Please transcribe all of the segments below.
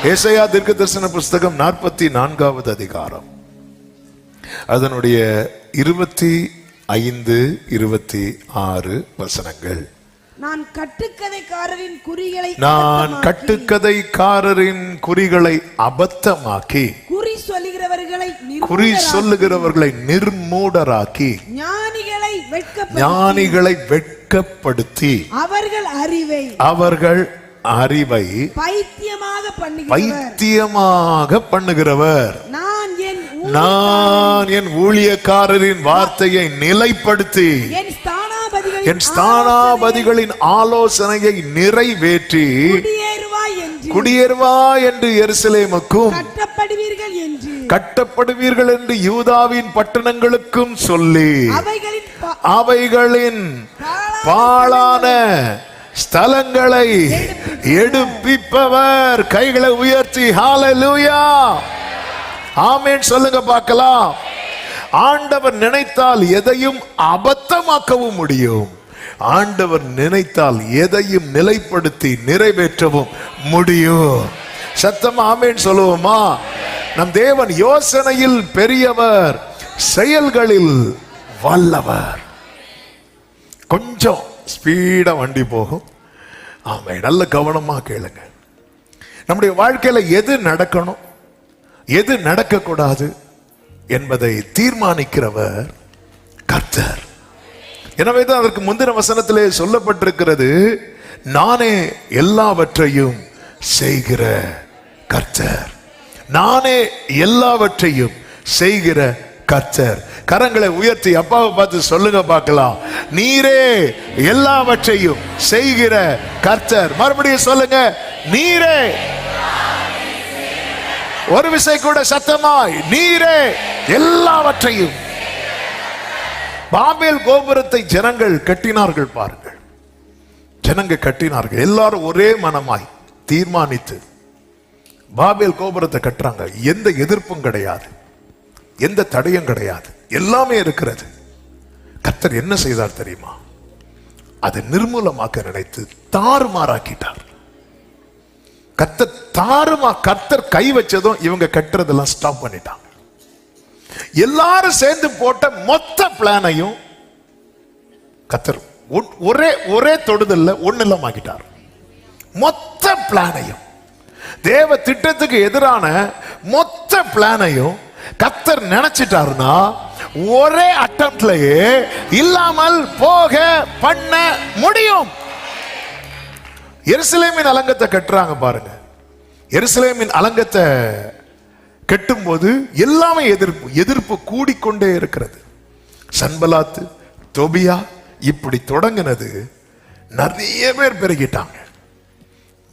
ஏசாயா தீர்க்கதரிசன புஸ்தகம் 44வது அதிகாரம் அதனுடைய 25, 26 வசனங்கள். நான் கட்டுக்கதைக்காரரின் குறிகளை அபத்தமாக்கி குறி சொல்லுகிறவர்களை நிர்மூடராக்கி ஞானிகளை வெட்கப்படுத்தி அவர்கள் அறிவை பைத்தியமாக பண்ணுகிறவர். நான் என் ஊழியக்காரரின் வார்த்தையை நிலைப்படுத்தி என் ஸ்தானாபதிகளின் ஆலோசனையை நிறைவேற்றி குடியேறுவா என்று எருசலேமுக்கும் கட்டப்படுவீர்கள் என்று யூதாவின் பட்டணங்களுக்கும் சொல்லி அவைகளின் பாழான ஸ்தலங்களை எடுப்பிப்பவர். கைகளை உயர்த்தி ஹல்லேலூயா ஆமென் சொல்லுங்க பார்க்கலாம். ஆண்டவர் நினைத்தால் எதையும் அபத்தமாக்கவும் முடியும். ஆண்டவர் நினைத்தால் எதையும் நிலைப்படுத்தி நிறைவேற்றவும் முடியும். சத்தமா ஆமென் சொல்லுவோமா? நம் தேவன் யோசனையில் பெரியவர், செயல்களில் வல்லவர். கொஞ்சம் ஸ்பீடா வண்டி போகும். ஆமென். நல்ல கவனமா கேளுங்க. நம்முடைய வாழ்க்கையில எது நடக்கணும், எது நடக்க கூடாது என்பதை தீர்மானிக்கிறவர் கர்த்தர். எனவேதான் அதற்கு முந்தின வசனத்திலே சொல்லப்பட்டிருக்கிறது, நானே எல்லாவற்றையும் செய்கிற கர்த்தர். நானே எல்லாவற்றையும் செய்கிற கர்த்தர். கரங்களை உயர்த்தி அப்பாவை பார்த்து சொல்லுங்க பார்க்கலாம், நீரே எல்லாவற்றையும் செய்கிற கர்த்தர். மறுபடியும் சொல்லுங்க, நீரே. ஒரு விசை கூட சத்தமாய், நீரே எல்லாவற்றையும். பாபேல் கோபுரத்தை ஜனங்கள் கட்டினார்கள் பாருங்கள். ஜனங்க கட்டினார்கள், எல்லாரும் ஒரே மனமாய் தீர்மானித்து பாபேல் கோபுரத்தை கட்டுறாங்க. எந்த எதிர்ப்பும் கிடையாது, எந்த தடையும் கிடையாது, எல்லாமே இருக்கிறது. கர்த்தர் என்ன செய்தார் தெரியுமா? அதை நிர்மூலமாக்க நினைத்து தாறுமாறாக்கிட்டார். கர்த்தர் கை வச்சதும் இவங்க கட்டுறதெல்லாம் ஸ்டாப் பண்ணிட்டாங்க. எல்லாரும் சேர்ந்து போட்ட மொத்த பிளானையும் கர்த்தர் ஒரே தொடுதல்ல ஒண்ணுலமாக்கிட்டார். மொத்த பிளானையும், தேவ திட்டத்துக்கு எதிரான மொத்த பிளானையும் கர்த்தர் நினைச்சிட்டாருன்னா ஒரே அட்டம்ப்ட்லயே இல்லாமல் போக பண்ண முடியும். எருசலேமின் அலங்கத்தை கட்டுறாங்க பாருங்க. எருசலேமின் அலங்கத்தை கட்டும் போது எல்லாமே எதிர்ப்பு கூடிக்கொண்டே இருக்கிறது. சன்பலாத்து, தொபியா இப்படி தொடங்கினது நிறைய பேர் பெருகிட்டாங்க.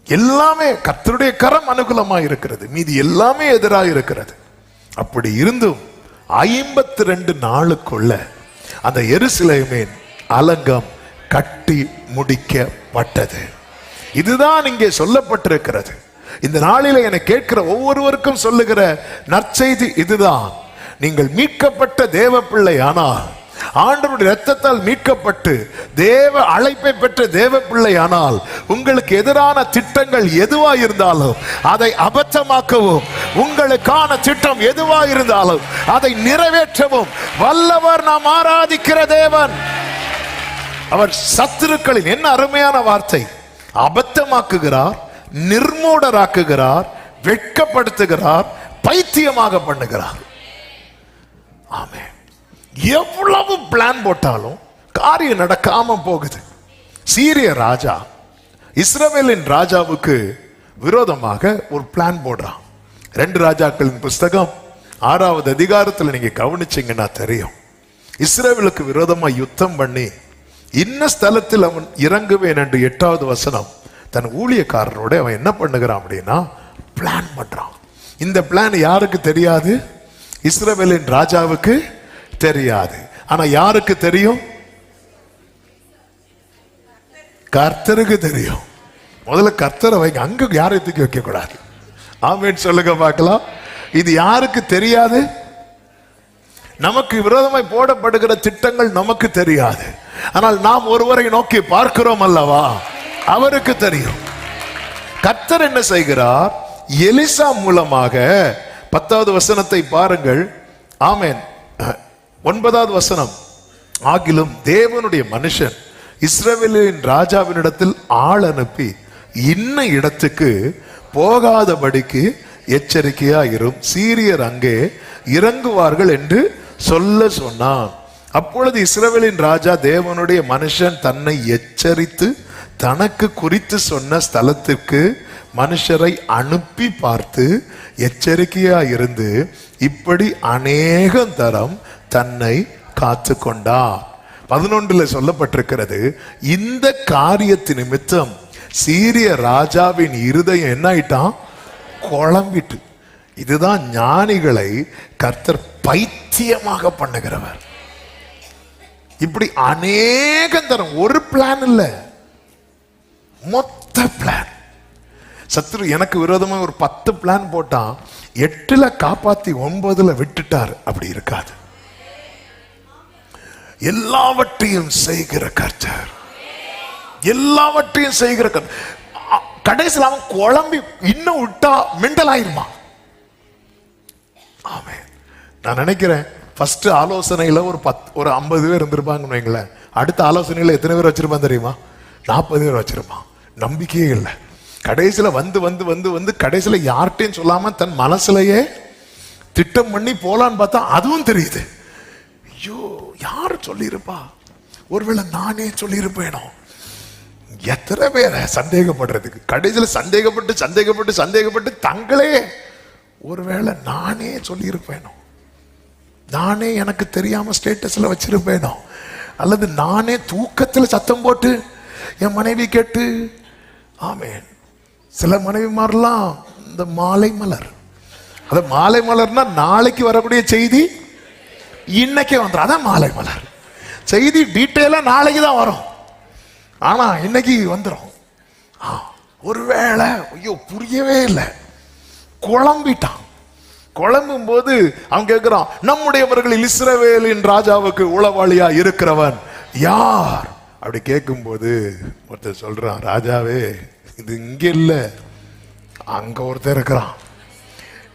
எல்லாமே கர்த்தருடைய கரம் அனுகூலமா இருக்கிறது, மீதி எல்லாமே எதிராக இருக்கிறது. அப்படி இருந்தும் 52 நாளுக்குள்ள அந்த எருசலேமின் அலங்கம் கட்டி முடிக்கப்பட்டது. இதுதான் இங்கே சொல்லப்பட்டிருக்கிறது. இந்த நாளில என கேட்கிற ஒவ்வொருவருக்கும் சொல்லுகிற நற்செய்தி இதுதான். நீங்கள் மீட்கப்பட்ட தேவ பிள்ளை ஆனால், ஆண்டவருடைய இரத்தத்தால் மீட்கப்பட்டு தேவ அழைப்பை பெற்ற தேவ பிள்ளை ஆனால், உங்களுக்கு எதிரான திட்டங்கள் எதுவா இருந்தாலும் அதை அபத்தமாக்கவும், உங்களுக்கான திட்டம் எதுவா இருந்தாலும் அதை நிறைவேற்றவும் வல்லவர் நாம் ஆராதிக்கிற தேவன். அவர் சத்துருக்களின், என்ன அருமையான வார்த்தை, அபத்தமாக்குகிறார், நிர்மூடராக்குகிறார், வெட்கப்படுத்துகிறார், பைத்தியமாக பண்ணுகிறார். ஆமென். எவ்வளவு பிளான் போட்டாலும் காரியம் நடக்காம போகுது. சீரிய ராஜா இஸ்ரவேலின் ராஜாவுக்கு விரோதமாக ஒரு பிளான் போடுறான். 2 ராஜாக்களின் புஸ்தகம் 6வது அதிகாரத்தில் நீங்க கவனிச்சீங்கன்னா தெரியும். இஸ்ரவேலுக்கு விரோதமா யுத்தம் பண்ணி இன்ன ஸ்தலத்தில் அவன் இறங்குவேன் என்று 8வது வசனம் தன் ஊழியக்காரனோட அவன் என்ன பண்ணுகிறான் அப்படின்னா பிளான் பண்றான். இந்த பிளான் யாருக்கு தெரியாது? இஸ்ரவேலின் ராஜாவுக்கு தெரியாது. ஆனா யாருக்கு தெரியும்? கர்த்தருக்கு தெரியும். முதல்ல கர்த்தரை வைங்க, அங்க யாரையும் தூக்கி வைக்க கூடாது. ஆமென் சொல்லுங்க பார்க்கலாம். இது யாருக்கு தெரியாது? நமக்கு விரோதமாய் போடப்படுகிற திட்டங்கள் நமக்கு தெரியாது. ஆனால் நாம் ஒருவரை நோக்கி பார்க்கிறோம் அல்லவா, அவருக்கு தெரியும். கர்த்தர் என்ன செய்கிறார்? எலிசா மூலமாக 10வது வசனத்தை பாருங்கள். ஆமென். 9வது வசனம், ஆகிலும் தேவனுடைய மனுஷன் இஸ்ரவேலின் ராஜாவினிடத்தில் ஆள் அனுப்பி இன்ன இடத்துக்கு போகாதபடிக்கு எச்சரிக்கையா இரும், சீரியர் அங்கே இறங்குவார்கள் என்று சொல்ல சொன்னான். அப்பொழுது இஸ்ரவேலின் ராஜா தேவனுடைய மனுஷன் தன்னை எச்சரித்து தனக்கு குறித்து சொன்ன ஸ்தலத்திற்கு மனுஷரை அனுப்பி பார்த்து எச்சரிக்கையா இருந்து இப்படி அநேக தரம் தன்னை காத்து கொண்டார். 11 சொல்லப்பட்டிருக்கிறது, இந்த காரியத்து நிமித்தம் சீரிய ராஜாவின் இருதயம் என்ன ஆயிட்டான்? குழம்பிட்டு. இதுதான் ஞானிகளை கர்த்தர் பைத்தியமாக பண்ணுகிறவர். இப்படி அநேக தரம், ஒரு பிளான் இல்ல, மொத்த பிளான். சத்ரு எனக்கு விரோதமா ஒரு 10 பிளான் போட்டான், 8ல காப்பாத்தி 9ல விட்டுட்டார். அப்படி இருக்காது. எல்லாவற்றையும் செய்கிற கர்த்தர், எல்லாவற்றையும் செய்கிற கர்த்தர். கடைசியில் அவன் குழம்பி இன்னும் விட்டா மெண்டல் ஆயிருமா? ஆமென். நான் நினைக்கிறேன் ஃபர்ஸ்ட் ஆலோசனையில ஒரு 50 பேர் இருந்திருப்பாங்கன்னு வைங்களேன். அடுத்த ஆலோசனையில எத்தனை பேர் வச்சிருப்பான் தெரியுமா? 40 பேர் வச்சிருப்பான். நம்பிக்கையே இல்லை. கடைசியில வந்து வந்து வந்து வந்து கடைசியில யார்கிட்டையும் சொல்லாம தன் மனசுலயே திட்டம் பண்ணி போலான்னு பார்த்தா அதுவும் தெரியுது. ஐயோ, யாரு சொல்லியிருப்பா? ஒருவேளை நானே சொல்லியிருப்பேனோ? எத்தனை பேரை சந்தேகப்படுறதுக்கு, கடைசியில சந்தேகப்பட்டு சந்தேகப்பட்டு சந்தேகப்பட்டு தங்களே ஒருவேளை நானே சொல்லியிருப்பேனோ, நானே எனக்கு தெரியாம ஸ்டேட்டஸ்ல வச்சிருப்பேனோ, அல்லது நானே தூக்கத்துல சத்தம் போட்டு என் மனைவி கேட்டு. ஆமென். சில மனைவிமாரெல்லாம் இந்த மாலை மலர், அத மாலை மலர்னா நாளைக்கு வரக்கூடிய செய்தி இன்னைக்கே வந்துடும். அதான் மாலை மலர். செய்தி டீட்டெயிலா நாளைக்கு தான் வரும், ஆனா இன்னைக்கு வந்துடும். ஒருவேளை ஐயோ புரியவே இல்லை, குழம்பிட்டான். குழம்பும் போது அவன் கேட்கிறான், நம்முடையவர்களில் இஸ்ரவேலின் ராஜாவுக்கு உளவாளியா இருக்கிறவன் யார்? அப்படி கேட்கும் போது ஒருத்தர் சொல்றான், ராஜாவே இது இங்க இல்ல, அங்க ஒருத்தர் இருக்கிறான்.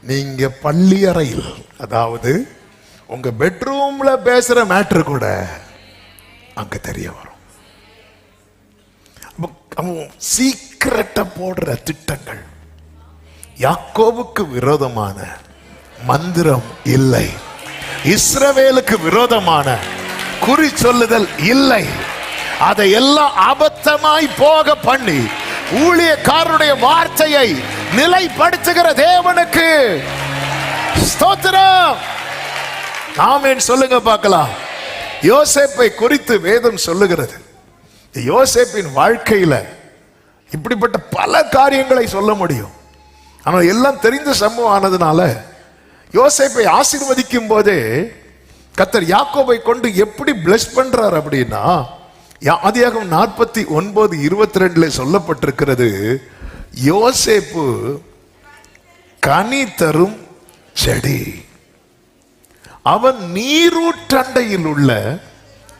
நீங்க பள்ளி அறையில், அதாவது உங்க பெட்ரூம்ல பேசுற மேட்ரு கூட அங்க தெரிய வரும். அவன் சீக்கிரட்டா போடுற திட்டங்கள். யாக்கோபுக்கு விரோதமான மந்திரம் இல்லை, இஸ்ரவேலுக்கு விரோதமான குறி சொல்லுதல் இல்லை. அதை எல்லாம் அபத்தமாய் போக பண்ணி ஊழியக்காரருடைய வார்த்தையை நிலைப்படுத்துகிற தேவனுக்கு ஸ்தோத்திரம். ஆமென் சொல்லுங்க பார்க்கலாம். யோசேப்பை குறித்து வேதம் சொல்லுகிறது. யோசேப்பின் வாழ்க்கையில இப்படிப்பட்ட பல காரியங்களை சொல்ல முடியும். ஆனால் எல்லாம் தெரிந்த சம்பவம் ஆனதுனால யோசேப்பை ஆசீர்வதிக்கும் போதே கர்த்தர் யாக்கோபை கொண்டு எப்படி பிளஸ் பண்றார் அப்படின்னா, ஆதியாகமம் 49:22 சொல்லப்பட்டிருக்கிறது, யோசேப்பு கனி தரும் செடி, அவன் நீரூற்றண்டையில் உள்ள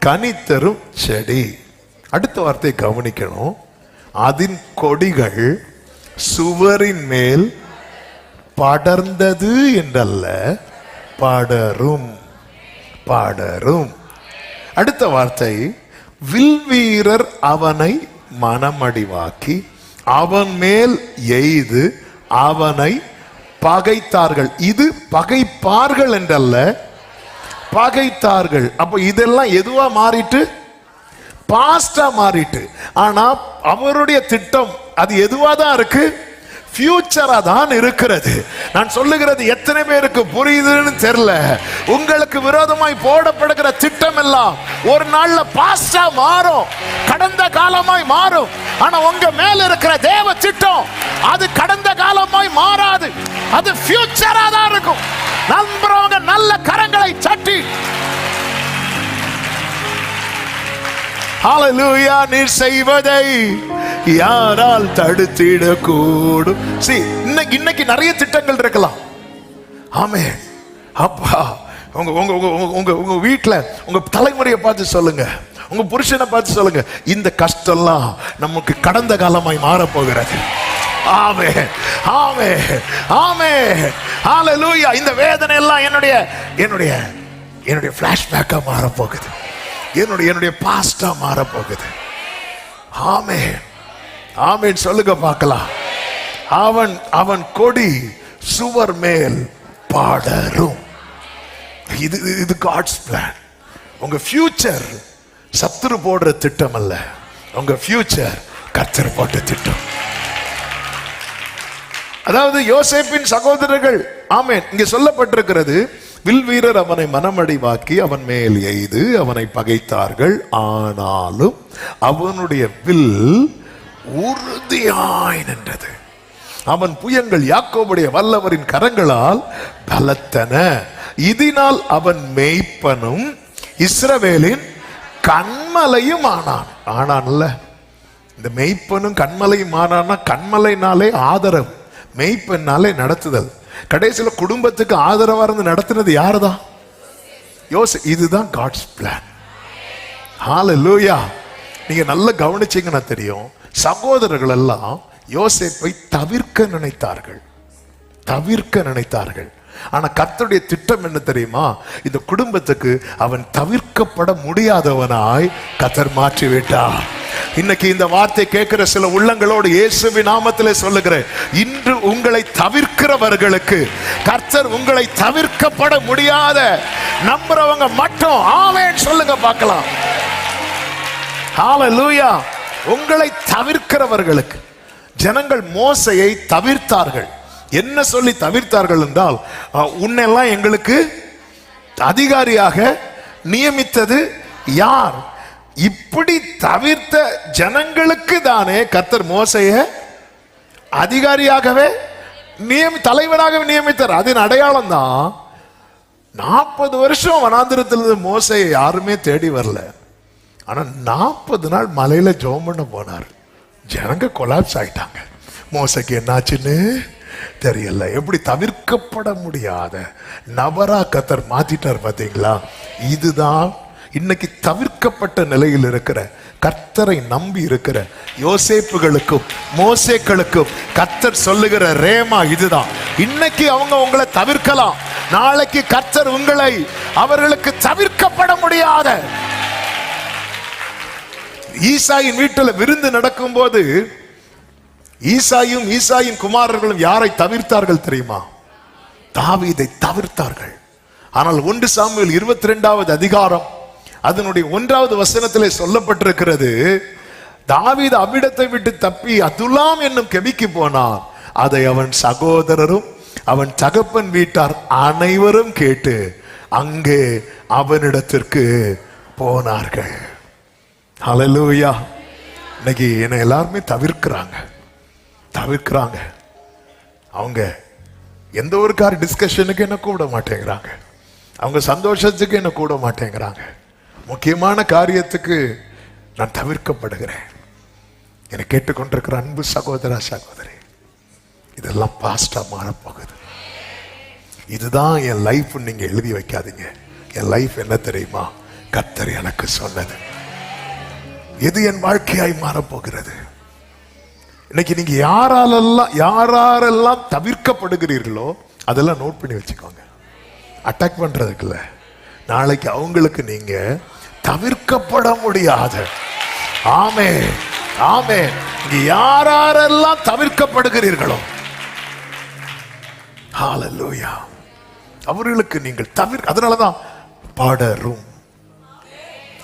கனி தரும் செடி. அடுத்த வார்த்தை கவனிக்கணும், அதன் கொடிகள் சுவரின் மேல் படர்ந்தது என்றல்ல, படரும் படரும். அடுத்த வார்த்தை, வில்வீரர் அவனை மனமடிவாக்கி அவன் மேல் எய்து அவனை பகைத்தார்கள். இது பகைப்பார்கள் என்றல்ல, பகைத்தார்கள். அப்ப இதெல்லாம் எதுவா மாறிட்டு? பாஸ்டா மாறிட்டு. ஆனா அவருடைய திட்டம் அது எதுவா தான் இருக்கு? ஃபியூச்சரா தான் இருக்கிறது. நான் சொல்லுகிறது எத்தனை பேருக்கு புரியுதுன்னு தெரியல. உங்களுக்கு விரோதமாய் போடப்படுகிற திட்டம் எல்லாம் ஒரு நாள்ல பாஸ்டா மாறும், கடந்த காலமாய் மாறும். ஆனா உங்க மேல இருக்கிற தேவ திட்டம் அது கடந்த காலமாய் மாறாது, அது ஃபியூச்சரா தான் இருக்கும். நம்புறவங்க நல்ல கரங்களை தட்டி ஹல்லேலூயா. நீர் செய்வதை யாரால் தடுத்திட கூடும்? இன்னைக்கு நிறைய திட்டங்கள் இருக்கலாம். ஆமென். அப்பா உங்க உங்க உங்க உங்க வீட்டுல உங்க தலைமுறையை பார்த்து சொல்லுங்க, உங்க புருஷனை பார்த்து சொல்லுங்க, இந்த கஷ்டம்லாம் நமக்கு கடந்த காலமாய் மாற போகிறது. ஆமே ஆமே ஆமே ஹalleluya. இந்த வேதனை எல்லாம் என்னுடைய என்னுடைய என்னுடைய பிளாஷ்பேக்கா மாற போகுது, என்னுடைய பாஸ்டா மாற போகுது. ஆமே ஆமேன் சொல்லுங்க பார்க்கலாம். அவன் அவன் கொடி சுவர் மேல் பாடரும். இது காட்ஸ் பிளான். உங்க ஃபியூச்சர் சத்துரு போடுற திட்டம் அல்ல, உங்க ஃபியூச்சர் கர்த்தர் போட்ட திட்டம். அதாவது யோசேப்பின் சகோதரர்கள், ஆமென், இங்க சொல்லப்பட்டிருக்கிறது, வில் வீரர் அவனை மனமடிவாக்கி அவன் மேல் எய்து அவனை பகைத்தார்கள். ஆனாலும் அவனுடைய வில் உறுதியாய் நின்றது. அவன் புயங்கள் யாக்கோபுடைய வல்லவரின் கரங்களால் பலத்தன. இதனால் அவன் மேய்ப்பனும் இஸ்ரவேலின் கண்மலையும் ஆனான். ஆனான்ல, இந்த மெய்ப்பனும் கண்மலையும் ஆனான்னா, கண்மலைனாலே ஆதரவு, மெய்ப்பெண்ணாலே நடத்துதல். கடைசியில குடும்பத்துக்கு ஆதரவா இருந்து நடத்தினது யாருதான்? இதுதான் காட்ஸ் பிளான். ஹalleluya. நீங்க நல்லா கவனிச்சீங்கன்னா தெரியும், சகோதரர்கள் எல்லாம் யோசேப்பை தவிர்க்க நினைத்தார்கள். ஆனா கர்த்தருடைய திட்டம் என்ன தெரியுமா? இந்த குடும்பத்துக்கு அவன் தவிர்க்கப்பட முடியாதவனாய் கர்த்தர் மாற்றி விட்டார். இன்னைக்கு இந்த வார்த்தை கேட்கிற சில உள்ளங்களோடு இயேசுவின் நாமத்திலே சொல்லுகிறேன், இன்று உங்களை தவிர்க்கிறவர்களுக்கு கர்த்தர் உங்களை தவிர்க்கப்பட முடியாத நம்புறவங்க மட்டும் ஆமென் சொல்லுங்க பார்க்கலாம். ஹalleluya. உங்களை தவிர்க்கிறவர்களுக்கு, ஜனங்கள் மோசையை தவிர்த்தார்கள். என்ன சொல்லி தவிர்த்தார்கள் என்றால், உன்னெல்லாம் எங்களுக்கு அதிகாரியாக நியமித்தது யார்? இப்படி தவிர்த்த ஜனங்களுக்கு தானே கர்த்தர் மோசைய அதிகாரியாகவே தலைவராகவே நியமித்தார். அதன் அடையாளம் தான் 40 வருஷம் வனாந்திரத்தில் மோசையை யாருமே தேடி வரல. ஆனா 40 நாள் மலையில ஜெபம் பண்ண போனார். ஜனங்க கொலாப்ஸ் ஆயிட்டாங்க. மோசைக்கு என்னாச்சுன்னு தெரியல. எப்படி தவிர்க்கப்பட முடியாத நபரா கர்த்தர் மாத்திட்டார் பாத்தீங்களா? இதுதான் இன்னைக்கு தவிர்க்கப்பட்ட நிலையில் இருக்கிற, கர்த்தரை நம்பி இருக்கிற யோசேப்புகளுக்கும் மோசேக்களுக்கும் கர்த்தர் சொல்லுகிற ரேமா இதுதான். இன்னைக்கு அவங்க உங்களை தவிர்க்கலாம், நாளைக்கு கர்த்தர் உங்களை அவர்களுக்கு தவிர்க்கப்பட முடியாத. ஈசாயின் வீட்டில் விருந்து நடக்கும் போது ஈசாயின் குமாரர்களும் யாரை தவிர்த்தார்கள் தெரியுமா? தாவீதை தவிர்த்தார்கள். ஆனால் 1 சாமுவேல் 22வது அதிகாரம் அதனுடைய 1வது வசனத்திலே சொல்லப்பட்டிருக்கிறது, தாவீது அவ்விடத்தை விட்டு தப்பி அதுலாம் என்னும் கெபிக்கு போனான். அதை அவன் சகோதரரும் அவன் தகப்பன் வீட்டார் அனைவரும் கேட்டு அங்கே அவனிடத்திற்கு போனார்கள். ஹல்லேலூயா. இன்னைக்கு என்னை எல்லாருமே தவிர்க்கிறாங்க. அவங்க எந்த ஒரு டிஸ்கஷனுக்கு என்ன கூட மாட்டேங்கிறாங்க, அவங்க சந்தோஷத்துக்கு என்ன கூட மாட்டேங்கிறாங்க. முக்கியமான காரியத்துக்கு நான் தவிர்க்கப்படுகிறேன். என்னை கேட்டுக்கொண்டிருக்கிற அன்பு சகோதரா சகோதரி, இதெல்லாம் பாஸ்டா மாறப்போகுது. இதுதான் என் லைஃப். நீங்க எழுதி வைக்காதீங்க. என் லைஃப் என்ன தெரியுமா? கர்த்தர் எனக்கு சொன்னது. இது என் வாழ்க்கையாய் மாறப்போகிறது. இன்னைக்கு நீங்க யாரெல்லாம் தவிர்க்கப்படுகிறீர்களோ அதெல்லாம் நோட் பண்ணி வச்சுக்கோங்க. அட்டாக் பண்றதுக்கு இல்ல, நாளைக்கு அவங்களுக்கு நீங்க தவிர்க்கப்பட முடியாத. ஆமே ஆமே. நீங்க யாரெல்லாம் தவிர்க்கப்படுகிறீர்களோ ஹல்லேலூயா, அவர்களுக்கு நீங்கள் அதனாலதான் படரும்.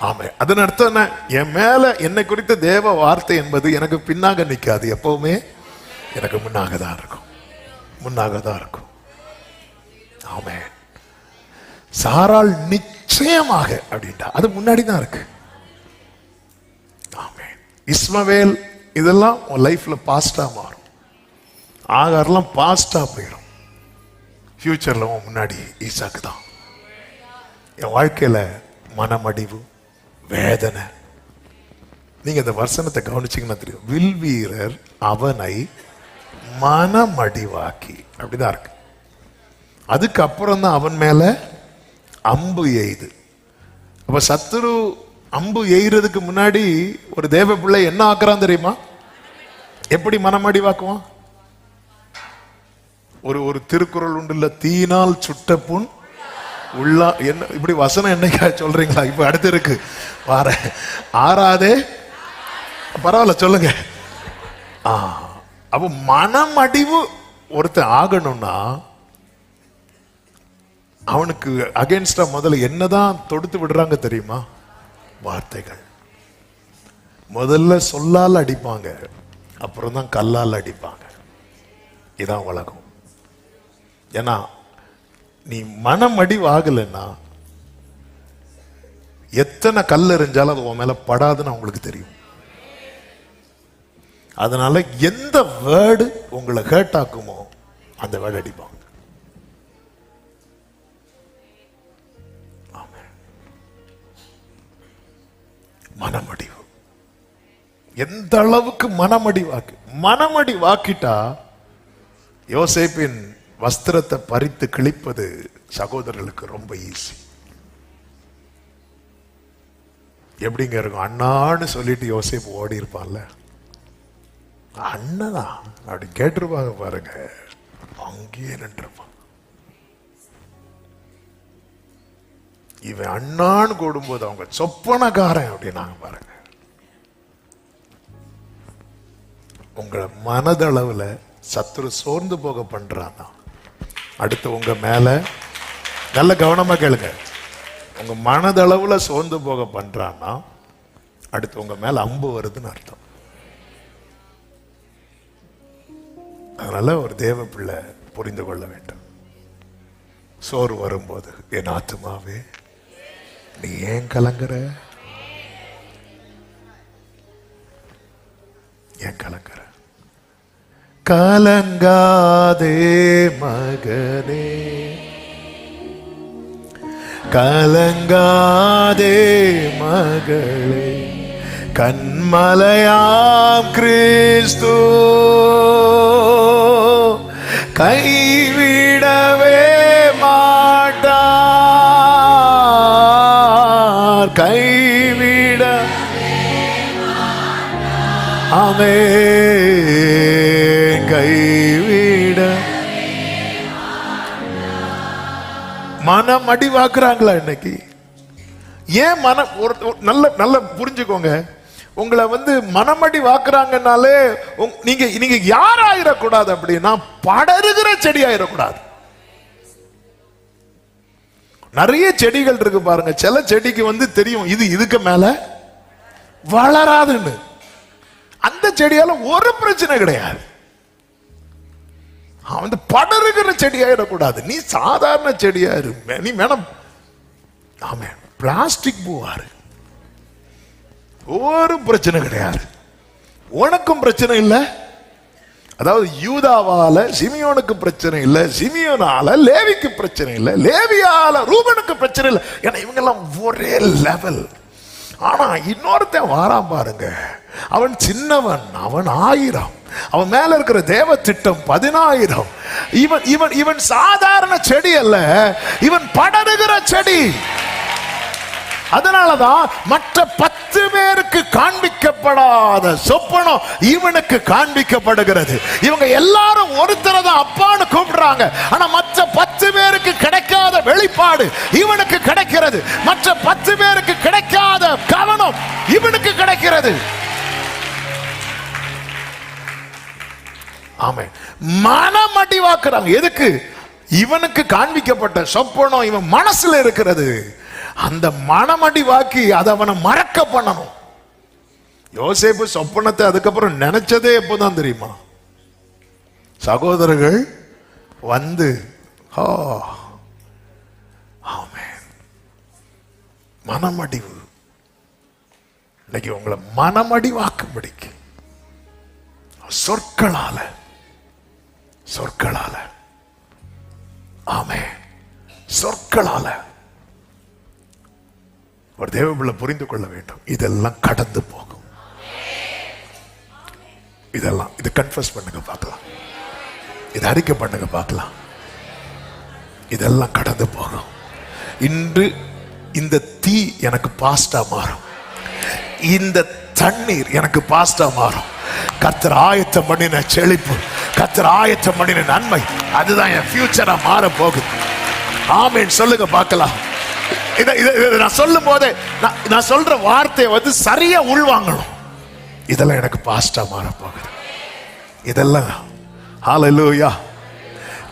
ஆமே. அதன் அர்த்தம் என்ன? என் மேல என்னை குறித்த தேவ வார்த்தை என்பது எனக்கு பின்னாக நிற்காது, எப்பவுமே எனக்கு முன்னாக தான் இருக்கும். ஆமே. சாராள் நிச்சயமாக அப்படின்ட்டா, அது முன்னாடி தான் இருக்கு. ஆமே. இஸ்மவேல் இதெல்லாம் உன் லைஃப்ல பாஸ்டா மாறும். ஆகாரெல்லாம் பாஸ்டா போயிடும். ஃபியூச்சர்ல உன் முன்னாடி ஈசாக்கு தான். என் வாழ்க்கையில மனமடிவு, வேதனை. நீங்க இந்த வசனத்தை கவனிச்சீங்கன்னா தெரியும், வில் வீரர் அவனை மனமடிவாக்கி, அப்படிதான் இருக்கு. அதுக்கப்புறம் தான் அவன் மேல அம்பு எய்து. அப்ப சத்துரு அம்பு எய்றதுக்கு முன்னாடி ஒரு தேவ பிள்ளை என்ன ஆக்குறான் தெரியுமா? எப்படி மனமடிவாக்குவான்? ஒரு திருக்குறள் உண்டுல்ல, தீனால் சுட்ட புண் உள்ளா. என்ன இப்படி வசனம் என்னைக்கா சொல்றீங்களா? இப்ப அடுத்து இருக்கு வார ஆறாதே, பரவாயில்ல சொல்லுங்க. அப்ப மனமடிவு ஒருத்தன் ஆகணும்னா அவனுக்கு அகைன்ஸ்டா முதல்ல என்னதான் தொடுத்து விடுறாங்க தெரியுமா? வார்த்தைகள். முதல்ல சொல்லால் அடிப்பாங்க, அப்புறம் தான் கல்லால் அடிப்பாங்க. இதான் உலகம். ஏன்னா நீ மனமடிவு ஆகலைன்னா எத்தனை கல் எறிஞ்சாலும் அது உன் மேல படாதுன்னு அவங்களுக்கு தெரியும். அதனால எந்த வேர்டு உங்களை ஹர்ட் ஆக்குமோ அந்த வேர்டு அடிப்பாங்க. மனமடிவு எந்த அளவுக்கு மனமடி வாக்கிட்டா யோசேப்பின் வஸ்திரத்தை பறித்து கிழிப்பது சகோதரர்களுக்கு ரொம்ப ஈஸி. எப்படிங்க இருக்கும்? அண்ணான்னு சொல்லிட்டு யோசேப்பு ஓடி இருப்பான்ல, அண்ணதான் அப்படி கேட்டிருப்பாங்க பாருங்க, அங்கேயே நின்றுப்பான். இவன் அண்ணான்னு கூடும்போது அவங்க சொப்பனக்காரன் அப்படின்னாங்க பாருங்க. உங்களை மனதளவுல சத்துரு சோர்ந்து போக பண்றான். அடுத்து உங்க மேல நல்ல கவனமா கேளுங்க, உங்க மனதளவுல சோர்ந்து போக பண்றான்னா அடுத்து உங்க மேல அம்பு வருதுன்னு அர்த்தம். அதனால ஒரு தேவ பிள்ளை புரிந்து கொள்ள வேண்டும். சோறு வரும்போது என் ஆத்துமாவே நீ ஏன் கலங்குற, ஏன் கலங்குற? கலங்காதே மகனே, கலங்காதே மகளே, கண்மலையாம் கிறிஸ்து கைவிடவே மாட்டார், கைவிட ஆமென், கைவிட. மனம் அடிவாக்குறாங்களா இன்னைக்கு? ஏன் மனம் நல்ல புரிஞ்சுக்கோங்க. உங்களை மனமடி வாக்குறாங்கனாலே நீங்க யாராயிடக்கூடாது அப்படின்னா படருகிற செடி ஆயிடக்கூடாது. நிறைய செடிகள் இருக்கு பாருங்க, சில செடிக்கு தெரியும் இது இதுக்கு மேல வளராதுன்னு. அந்த செடியால ஒரு பிரச்சனை கிடையாது. படருகிற செடி ஆயிடக்கூடாது. நீ சாதாரண செடியா இரு, நீ மேடம் ஆமே பிளாஸ்டிக் பூவாரு, ஒரு பிரச்சனை கிடையாது. உனக்கும் பிரச்சனை இல்லை. அதாவது யூதாவால சிமியோனுக்கு பிரச்சனை இல்லை, சிமியோனால லேவிக்கு பிரச்சனை இல்லை, லேவியால ரூபனுக்கு பிரச்சனை இல்லை. ஏன்னா இவங்க எல்லாம் ஒரே லெவல். ஆனா இன்னொருத்தன் வாரான் பாருங்க, அவன் சின்னவன், அவன் 1000, அவன் மேல இருக்கிற தேவ திட்டம் 10000. இவன் இவன் இவன் சாதாரண செடி அல்ல, இவன் படருகிற செடி. அதனாலதான் மற்ற 10 பேருக்கு காண்பிக்கப்படாத சொப்பனம் இவனுக்கு காண்பிக்கப்படுகிறது. இவங்க எல்லாரும் ஒருத்தரை தான் அப்பான்னு கூப்பிடுறாங்க. ஆனா மற்ற 10 பேருக்கு கிடைக்காத வெளிப்பாடு இவனுக்கு கிடைக்கிறது. மற்ற 10 பேருக்கு கிடைக்காத கவனம் இவனுக்கு கிடைக்கிறது. ஆமே, மனம் அடிவாக்குறாங்க. எதுக்கு? இவனுக்கு காண்பிக்கப்பட்ட சொப்பனம் இவன் மனசுல இருக்கிறது. அந்த மனமடி வாக்கி அதை அவனை மறக்க பண்ணணும். யோசேப்பு சொப்பனத்தை அதுக்கப்புறம் நினைச்சதே எப்போதான் தெரியுமா? சகோதரர்கள் ஆமென், மனமடிவு. இன்னைக்கு உங்களை மனமடி வாக்கும்படிக்கு சொற்களால ஆமென், சொற்களால ஒரு தேவபிள்ளை புரிந்து கொள்ள வேண்டும். இதெல்லாம் கடந்து போகும். இது கன்ஃபஸ் பண்ணுங்க பார்க்கலாம், இது அறிக்கை பண்ணுங்க பார்க்கலாம். இதெல்லாம் கடந்து போகும். இன்று இந்த தீ எனக்கு பாஸ்டா மாறும், இந்த தண்ணீர் எனக்கு பாஸ்டா மாறும். கர்த்தர் ஆயத்தம் பண்ணின செழிப்பு, கர்த்தர் ஆயத்தம் பண்ணின நன்மை, அதுதான் என் ஃபியூச்சரா மாற போகுது. ஆமென் சொல்லுங்க பார்க்கலாம். இதை நான் சொல்லும் போதே நான் சொல்ற வார்த்தையை வந்து சரியா உள்வாங்கணும். இதெல்லாம் எனக்கு பாஸ்டா மாற போகுது. இதெல்லாம் ஹல்லேலூயா.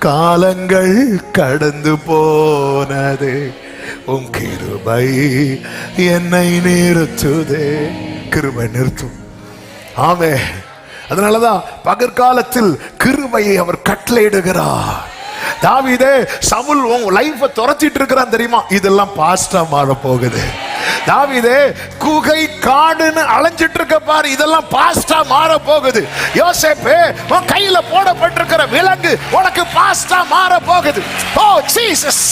காலங்கள் கடந்து போனது, உன் கிருபை என்னை நிறுத்துதே. கிருபை நிறுத்தும். ஆமே. அதனாலதான் பகற்காலத்தில் கிருபையை அவர் கட்டளையிடுகிறார். தாவீதே, சவுல் உன் லைஃபை துரத்திட்டு இருக்கிறான் தெரியுமா, இதெல்லாம் பாஸ்டா மாற போகுது. தாவீதே, குகை காடுன்னு அலைஞ்சிட்டு இருக்க பாரு, இதெல்லாம் பாஸ்டா மாற போகுது. யோசேப்பே, உன் கையில போடப்பட்டிருக்கிற விலங்கு உனக்கு பாஸ்டா மாற போகுது. ஓ ஜீசஸ்.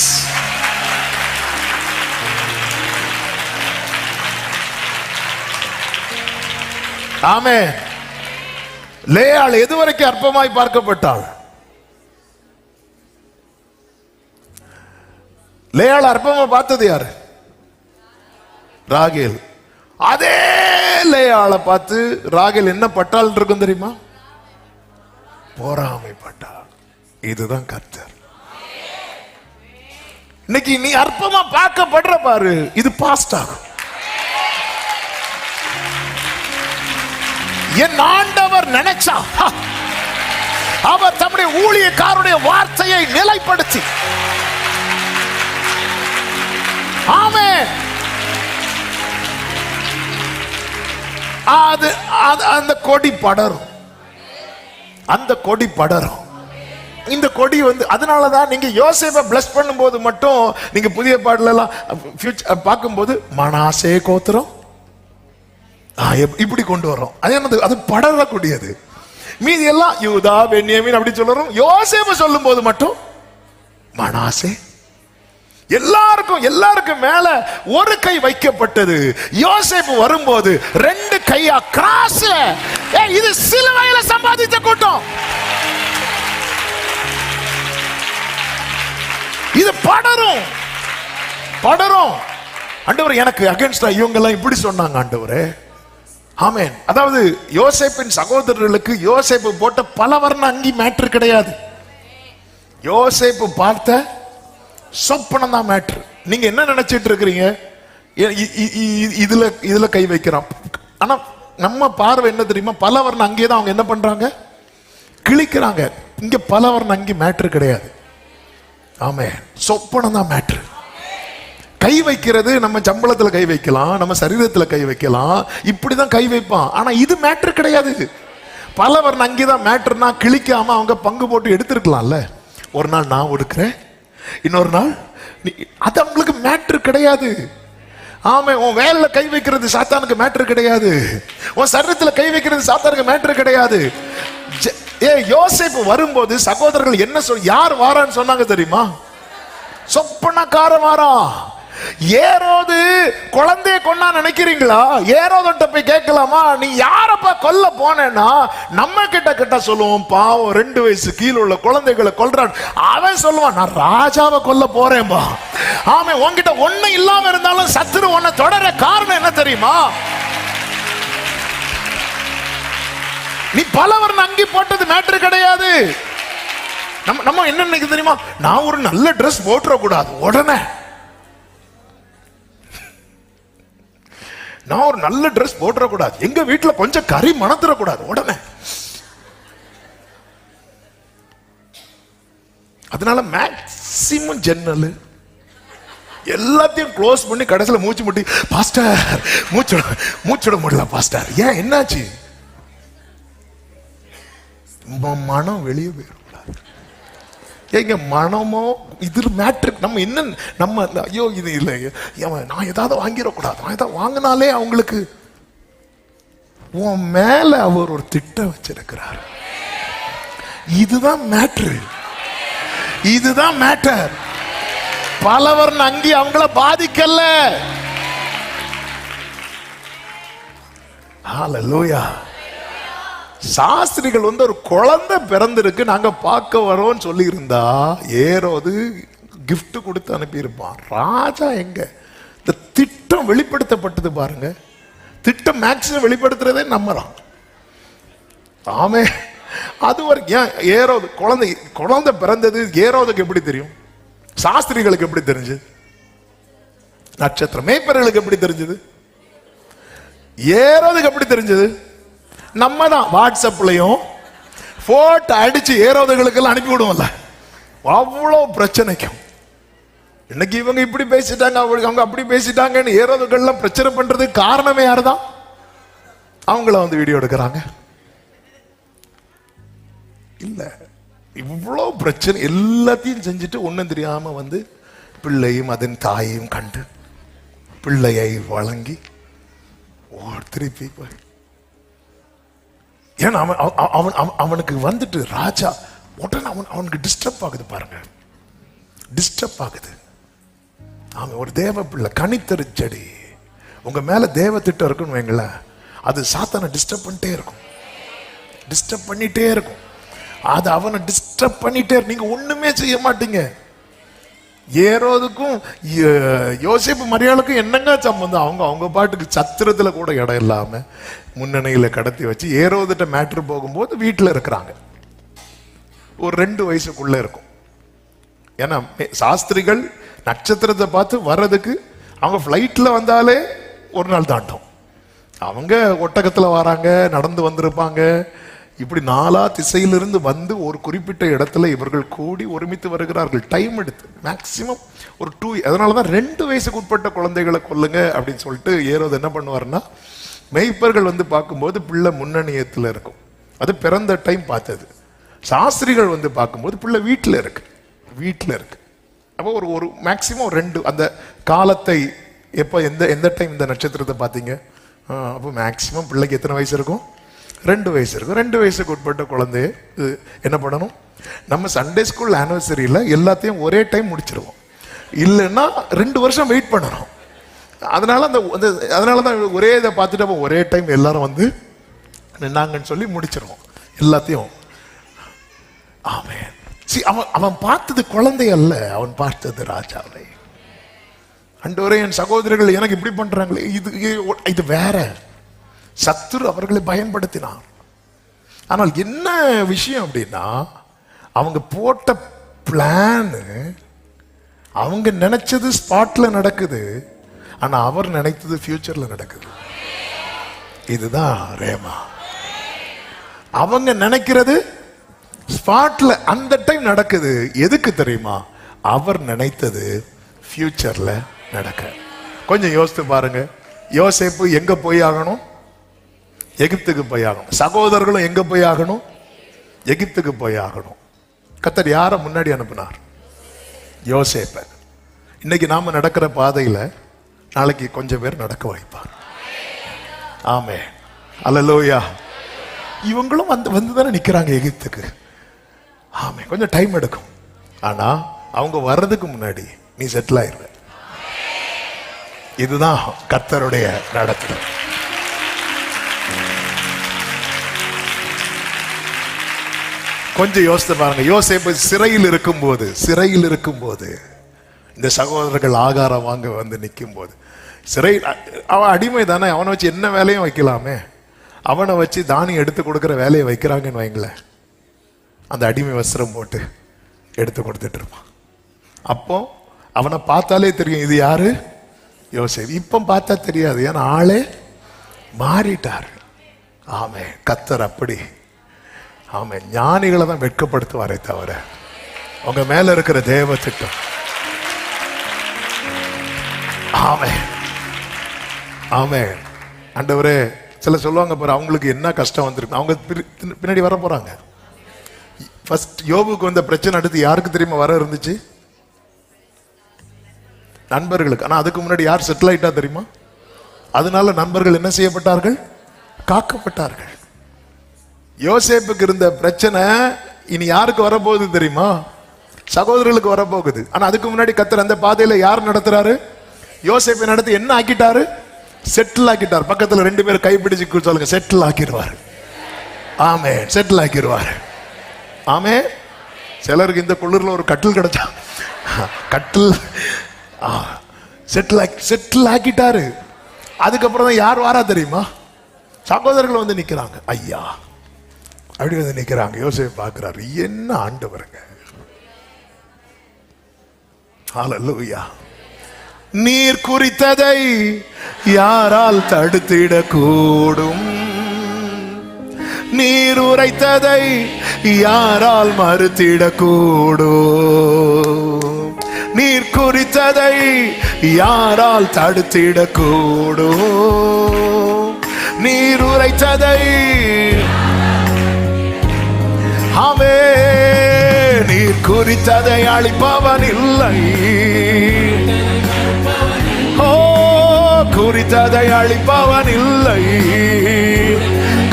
ஆமென். லேயாள் எதுவரைக்கும் அற்பமாய் பார்க்கப்பட்டாள்? லேயாள் அற்பமா பார்த்தது யாரு? ராகேல். அதே லேயாளை பார்த்து ராகேல் என்ன பட்டாள் இருக்கும் தெரியுமா? பொறாமைப்பட்டாள். இதுதான் கர்த்தர். இன்னைக்கு நீ அற்பமா பார்க்கப்படுற பாரு, இது பாஸ்ட் ஆகும். என் ஆண்டவர் நினைச்சா அவர் தம்முடைய ஊழியக்காரருடைய வார்த்தையை நிலைப்படுத்தி, ஆமென், அந்த கொடி படரும். அந்த கொடி படரும். இந்த கொடி வந்து அதனாலதான் நீங்க யோசேப்பை பிளஸ் பண்ணும்போது மட்டும் நீங்க புதிய பாடல எல்லாம் பார்க்கும்போது மனாசே கோத்திரம் இப்படி கொண்டு வரோம். அது என்னது? அது படரக்கூடியது. மீதி எல்லாம் யூதா பென்யமீன் அப்படி சொல்றோம். யோசேப்பு சொல்லும் போது மட்டும் மனாசே. எல்லாருக்கும் மேல ஒரு கை வைக்கப்பட்டது. யோசேப்பு வரும்போது ரெண்டு கையா கிராஸ்ல. இது சிலுவையில சம்பாதித்த கூட்டம். இது படரும். ஆண்டவர் எனக்கு அகைன்ஸ்டா இவங்க எல்லாம் இப்படி சொன்னாங்க ஆண்டவரே. ஆமென். அதாவது யோசேப்பின் சகோதரர்களுக்கு யோசேப்பு போட்ட பல வர்ண அங்கி மேட்ரு கிடையாது. யோசேப்பு பார்த்த சொப்பனம் தான் மேட்ரு. நீங்க என்ன நினைச்சிட்டு இருக்கிறீங்க? இதுல கை வைக்கிறான். ஆனா நம்ம பார்வை என்ன தெரியுமா? பல வர்ண அங்கேதான் அவங்க என்ன பண்றாங்க? கிழிக்கிறாங்க. இங்க பல வர்ண அங்கி மேட்ரு கிடையாது. ஆமென். சொப்பனம் தான் மேட்ரு. கை வைக்கிறது நம்ம சம்பளத்துல கை வைக்கலாம், நம்ம சரீரத்துல கை வைக்கலாம், இப்படிதான் கை வைப்பான். ஆனா இது மேட்ரு கிடையாது. பலவர் அங்கேதான் மேட்ருனா கிழிக்காம அவங்க பங்கு போட்டு எடுத்திருக்கலாம்ல. ஒரு நாள் நான் ஒடுக்கிறேன், இன்னொரு நாள் அது அவங்களுக்கு மேட்ரு கிடையாது. ஆமா, உன் வேலையில கை வைக்கிறது சாத்தானுக்கு மேட்ரு கிடையாது. உன் சரீரத்துல கை வைக்கிறது சாத்தானுக்கு மேட்ரு கிடையாது. யோசேப்பு வரும்போது சகோதரர்கள் என்ன யார் வாரான்னு சொன்னாங்க தெரியுமா? சொப்பனக்கார வாரா. ஏரோது குழந்தைய கொண்டா நினைக்கிறீங்களா? ஏரோதுட்ட போய் கேட்கலாமா, நீ யாரப்பா கொல்ல போனேன்னா நம்ம கிட்ட சொல்லுவோம், பாவம் 2 வயசு கீழே உள்ள குழந்தைகளை கொல்றான். அவன் சொல்லுவான், நான் ராஜாவை கொல்ல போறேன்பா. ஆமா, உன்கிட்ட ஒண்ணு இல்லாம இருந்தாலும் சத்துரு உன்னை தொடர காரணம் என்ன தெரியுமா? நீ பலவர்ண அங்கி போட்டது மேட்ரு கிடையாது. நம்ம என்ன நினைக்க தெரியுமா? நான் ஒரு நல்ல ட்ரெஸ் போட்டுற கூடாது, உடனே நான் ஒரு நல்ல ட்ரெஸ் போட்டுற கூடாது, எங்க வீட்டுல கொஞ்சம் கறி மணத்துற கூடாது, உடனே. அதனால மேக்சிமம் ஜன்னல் எல்லாத்தையும் க்ளோஸ் பண்ணி கடைசியில் மூச்சு முட்டி, பாஸ்டர் மூச்சுட முடியல பாஸ்டர். ஏன், என்னாச்சு? மனம் வெளியே போயிடும். எங்க மனமோ இது மேட்ரு. நம்ம என்ன நம்ம ஐயோ இது இல்லை, நான் ஏதாவது வாங்கிடக்கூடாது, நான் ஏதாவது வாங்கினாலே அவங்களுக்கு உன் மேல அவர் ஒரு திட்டம் வச்சிருக்கிறார். இதுதான் மேட்ரு, இதுதான் மேட்டர். பலவர் அங்கி அவங்கள பாதிக்கல. ஹல்லேலூயா. சாஸ்திரிகள் வந்து ஒரு குழந்தை பிறந்திருக்கு நாங்க பார்க்க வரோம்னு சொல்லி இருந்தா ஏரோது கிஃப்ட் கொடுத்து அனுப்பியிருப்பான். ராஜா எங்க? இந்த திட்டம் வெளிப்படுத்தப்பட்டது பாருங்க. திட்டம் மேக்சிமம் வெளிப்படுத்துறதே நம்புறான். ஆமே. அது வரைக்கும் ஏன் ஏரோது குழந்தை பிறந்தது ஏரோதுக்கு எப்படி தெரியும்? சாஸ்திரிகளுக்கு எப்படி தெரிஞ்சது? நட்சத்திரம் மேய்ப்பர்களுக்கு எப்படி தெரிஞ்சது? ஏரோதுக்கு எப்படி தெரிஞ்சது? நம்ம தான் வாட்ஸ்அப்லயும் போட்டோ அடிச்சு ஏரோதுகளுக்கு அனுப்பி விடுவோம்ல. அவ்வளோ பிரச்சனைக்கும் இன்னைக்கு இவங்க இப்படி பேசிட்டாங்க, அவங்க அப்படி பேசிட்டாங்கன்னு ஏரோதுகள்லாம் பிரச்சனை பண்றதுக்கு காரணமே யாருதான்? அவங்கள வந்து வீடியோ எடுக்கிறாங்க. இல்ல இவ்வளோ பிரச்சனை எல்லாத்தையும் செஞ்சுட்டு ஒன்றும் தெரியாம வந்து பிள்ளையும் அதன் தாயையும் கண்டு பிள்ளையை வழங்கி திருப்பி போய், ஏன்னா அவனுக்கு வந்துட்டு ராஜா உடனே அவனுக்கு டிஸ்டர்ப் ஆகுது பாருங்க, டிஸ்டர்ப் ஆகுது. அவன் ஒரு தேவ பிள்ளை, கனித்தரு செடி. உங்க மேல தேவ திட்டம் இருக்குன்னு வைங்களேன், அது சாத்தானை டிஸ்டர்ப் பண்ணிட்டே இருக்கும், டிஸ்டர்ப் பண்ணிட்டே இருக்கும். அது அவனை டிஸ்டர்ப் பண்ணிட்டே, நீங்க ஒண்ணுமே செய்ய மாட்டீங்க. ஏரோதுக்கும் யோசேப்பு மரியாளுக்கும் என்னங்க சம்பந்தம்? அவங்க பாட்டுக்கு சத்திரத்துல கூட இடம் இல்லாம முன்னணியில கடத்தி வச்சு ஏரோதுட்ட மேட்ரு போகும்போது வீட்டுல இருக்கிறாங்க. ஒரு 2 வயசுக்குள்ள இருக்கும். ஏன்னா சாஸ்திரிகள் நட்சத்திரத்தை பார்த்து வர்றதுக்கு அவங்க பிளைட்ல வந்தாலே ஒரு நாள் தாண்டும். அவங்க ஒட்டகத்துல வராங்க, நடந்து வந்திருப்பாங்க. இப்படி 4 திசையிலிருந்து வந்து ஒரு குறிப்பிட்ட இடத்துல இவர்கள் கூடி ஒருமித்து வருகிறார்கள். டைம் எடுத்து மேக்சிமம் ஒரு 2. அதனாலதான் 2 வயசுக்கு உட்பட்ட குழந்தைகளை கொல்லுங்க அப்படின்னு சொல்லிட்டு ஏரோது என்ன பண்ணுவாருன்னா, மெய்ப்பர்கள் வந்து பார்க்கும்போது பிள்ளை முன்னணியத்தில் இருக்கும், அது பிறந்த டைம் பார்த்தது. சாஸ்திரிகள் வந்து பார்க்கும்போது பிள்ளை வீட்டில் இருக்கு. அப்போ ஒரு மேக்சிமம் 2 அந்த காலத்தை எப்போ எந்த டைம் இந்த நட்சத்திரத்தை பார்த்தீங்க? அப்போ மேக்சிமம் பிள்ளைக்கு எத்தனை வயசு இருக்கும்? 2 வயசு இருக்கும். 2 வயசுக்கு உட்பட்ட குழந்தைய என்ன பண்ணணும்? நம்ம சண்டே ஸ்கூல் ஆனிவர்சரியில் எல்லாத்தையும் ஒரே டைம் முடிச்சிருவோம். இல்லைன்னா 2 வருஷம் வெயிட் பண்ணணும். அதனால தான் ஒரே இதை பார்த்துட்டு ஒரே டைம் எல்லாரும் வந்து நின்னாங்கன்னு சொல்லி முடிச்சிருவோம் எல்லாத்தையும். ஆமென். அவன் பார்த்தது குழந்தை அல்ல, அவன் பார்த்தது ராஜாவை. ஆண்டவரே, என் சகோதரர்கள் எனக்கு இப்படி பண்றாங்களே, இது வேற. சத்துரு அவர்களை பயன்படுத்தினான். ஆனால் என்ன விஷயம் அப்படின்னா, அவங்க போட்ட பிளான், அவங்க நினைச்சது ஸ்பாட்ல நடக்குது, ஆனா அவர் நினைத்தது ஃபியூச்சர்ல நடக்குது. இதுதான் ரேமா. அவங்க நினைக்கிறது ஸ்பாட்ல அந்த டைம் நடக்குது. எதுக்கு தெரியுமா? அவர் நினைத்தது ஃபியூச்சர்ல நடக்க. கொஞ்சம் யோசித்து பாருங்க. யோசேப்பு எங்க போய் ஆகணும்? எகிப்துக்கு போய் ஆகணும். சகோதரர்களும் எங்க போய் ஆகணும்? எகிப்துக்கு போய் ஆகணும். கர்த்தர் யாரை முன்னாடி அனுப்பினார்? யோசேப்பை. இன்னைக்கு நாம நடக்கிற பாதையில நாளைக்கு கொஞ்சம் பேர் நடக்க வைப்பார். ஆமே, அல்லேலூயா. இவங்களும் வந்து தானே நிக்கிறாங்க எகிப்துக்கு. ஆமே, கொஞ்சம் டைம் எடுக்கும். ஆனா அவங்க வர்றதுக்கு முன்னாடி நீ செட்டில் ஆயிருவ. இதுதான் கர்த்தருடைய நடத்துதல். கொஞ்சம் யோசித்து பாருங்க. யோசேப்பு சிறையில் இருக்கும்போது இந்த சகோதரர்கள் ஆகாரம் வாங்க வந்து நிற்கும் போது, சிறை அவன் அடிமை தானே, அவனை வச்சு என்ன வேலையும் வைக்கலாமே. அவனை வச்சு தானியம் எடுத்து கொடுக்குற வேலையை வைக்கிறாங்கன்னு வைங்களேன். அந்த அடிமை வஸ்திரம் போட்டு எடுத்து கொடுத்துட்டு இருப்பான். அப்போ அவனை பார்த்தாலே தெரியும் இது யாரு? யோசேப்பு. இப்போ பார்த்தா தெரியாது, ஏன்னா ஆளே மாறிட்டார். ஆமே, கர்த்தர் அப்படி ஆமே ஞானிகளை தான் வெட்கப்படுத்துவாரே தவிர உங்க மேல இருக்கிற தேவ திட்டம். ஆமே ஆமே. ஆண்டவரே, சில சொல்லுவாங்க பாரு, அவங்களுக்கு என்ன கஷ்டம் வந்திருக்கு, அவங்க பின்னாடி வர போறாங்க. ஃபர்ஸ்ட் யோபுக்கு வந்த பிரச்சனை அடுத்து யாருக்கு தெரியுமா வர இருந்துச்சு? நண்பர்களுக்கு. ஆனா அதுக்கு முன்னாடி யார் செட்டில் ஆயிட்டா தெரியுமா? அதனால நண்பர்கள் என்ன செய்யப்பட்டார்கள்? காக்கப்பட்டார்கள். யோசேப்புக்கு இருந்த பிரச்சனை இனி யாருக்கு வரப்போகுது தெரியுமா? சகோதரர்களுக்கு வரப்போகுது. ஆனா அதுக்கு முன்னாடி கர்த்தர் அந்த பாதையில யார் நடத்துறாரு? யோசேப்பை நடத்தி என்ன ஆக்கிட்டாரு? செட்டில் ஆக்கிட்டார். பக்கத்துல 2 பேர் கைப்பிடிச்சு சொல்லுங்க, செட்டில் ஆக்கிடுவார். ஆமே, செட்டில் ஆக்கிடுவார். ஆமே. சிலருக்கு இந்த குளிர்ல ஒரு கட்டில் கிடைச்சா, கட்டில் செட்டில் ஆக்கிட்டாரு. அதுக்கப்புறம் தான் யார் வாரா தெரியுமா? சகோதரர்கள் வந்து நிக்கிறாங்க. ஐயா, அப்படி வந்து நிக்கிறாங்க. யோசேப்பு பார்க்கிறாரு, என்ன ஆண்டவருங்க. ஹல்லேலூயா. நீர் குறித்ததை யாரால் தடுத்திடக்கூடும்? நீர் உரைத்ததை யாரால் மறுத்திடக்கூடும்? நீர் குறித்ததை யாரால் தடுத்திடக்கூடும்? நீர் உரைத்ததை ஆமே. நீர் குறித்ததை அழிப்பவன் இல்லை. ஓ, குறித்ததை அழிப்பவன் இல்லை.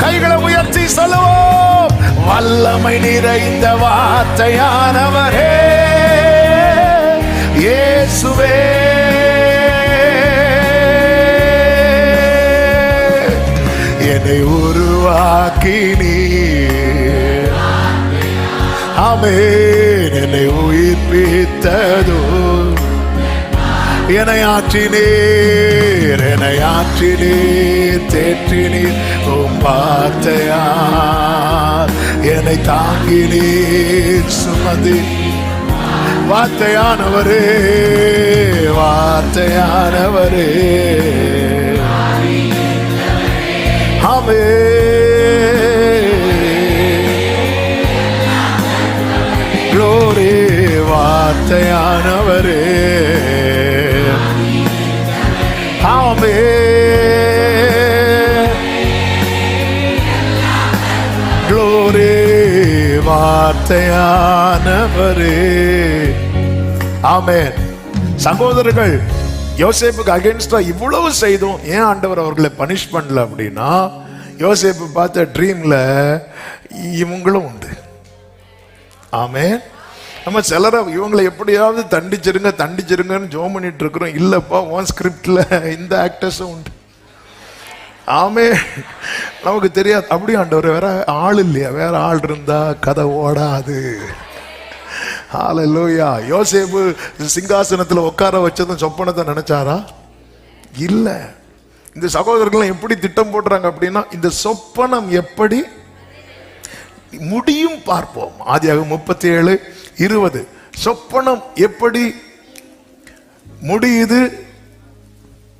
கைகளை உயர்த்தி சொல்லுவோம். வல்லமை நிறைந்த வார்த்தையானவரே இயேசுவே, என்னை உருவாக்கினீர். ஆமென். என்னை உயிர்ப்பித்ததோ, என்னை ஆற்றினீர், என்னை ஆற்றினீர், தேற்றினீர் உம் வார்த்தையால் என்னை தாங்கினீர், சுமதி. வார்த்தையானவரே, வார்த்தையானவரே, க்ளோரி. வார்த்தையானவரே, க்ளோரி. வார்த்தையானவரே. ஆமென். சகோதரர்கள், யோசேப்புக்கு அகைன்ஸ்டா இவ்வளவு செய்தும் ஏன் ஆண்டவர் அவர்களை பனிஷ் பண்ணல அப்படின்னா, யோசேப்பு பார்த்த ட்ரீம்ல இவங்களும் உண்டு. ஆமென். நம்ம சிலரை இவங்களை எப்படியாவது தண்டிச்சிருங்க தண்டிச்சிருங்கன்னு ஜோம் பண்ணிட்டு இருக்கிறோம். இல்லப்பா, உன் ஸ்கிரிப்ட்ல இந்த ஆக்டர்ஸும் உண்டு. ஆமே, நமக்கு தெரியாது. அப்படி ஆண்டவர் வேற ஆள் இல்லையா? வேற ஆள் இருந்தா கதை ஓடாது. ஹல்லேலூயா. யோசேப்பு சிங்காசனத்துல உட்கார வச்சதும் சொப்பனத்தை நினைச்சாரா? இல்ல. இந்த சகோதரர்கள் எப்படி திட்டம் போடுறாங்க அப்படின்னா, இந்த சொப்பனம் எப்படி முடியும் பார்ப்போம். ஆதியாகமம் 37:20. சொப்பனம் எப்படி முடியுது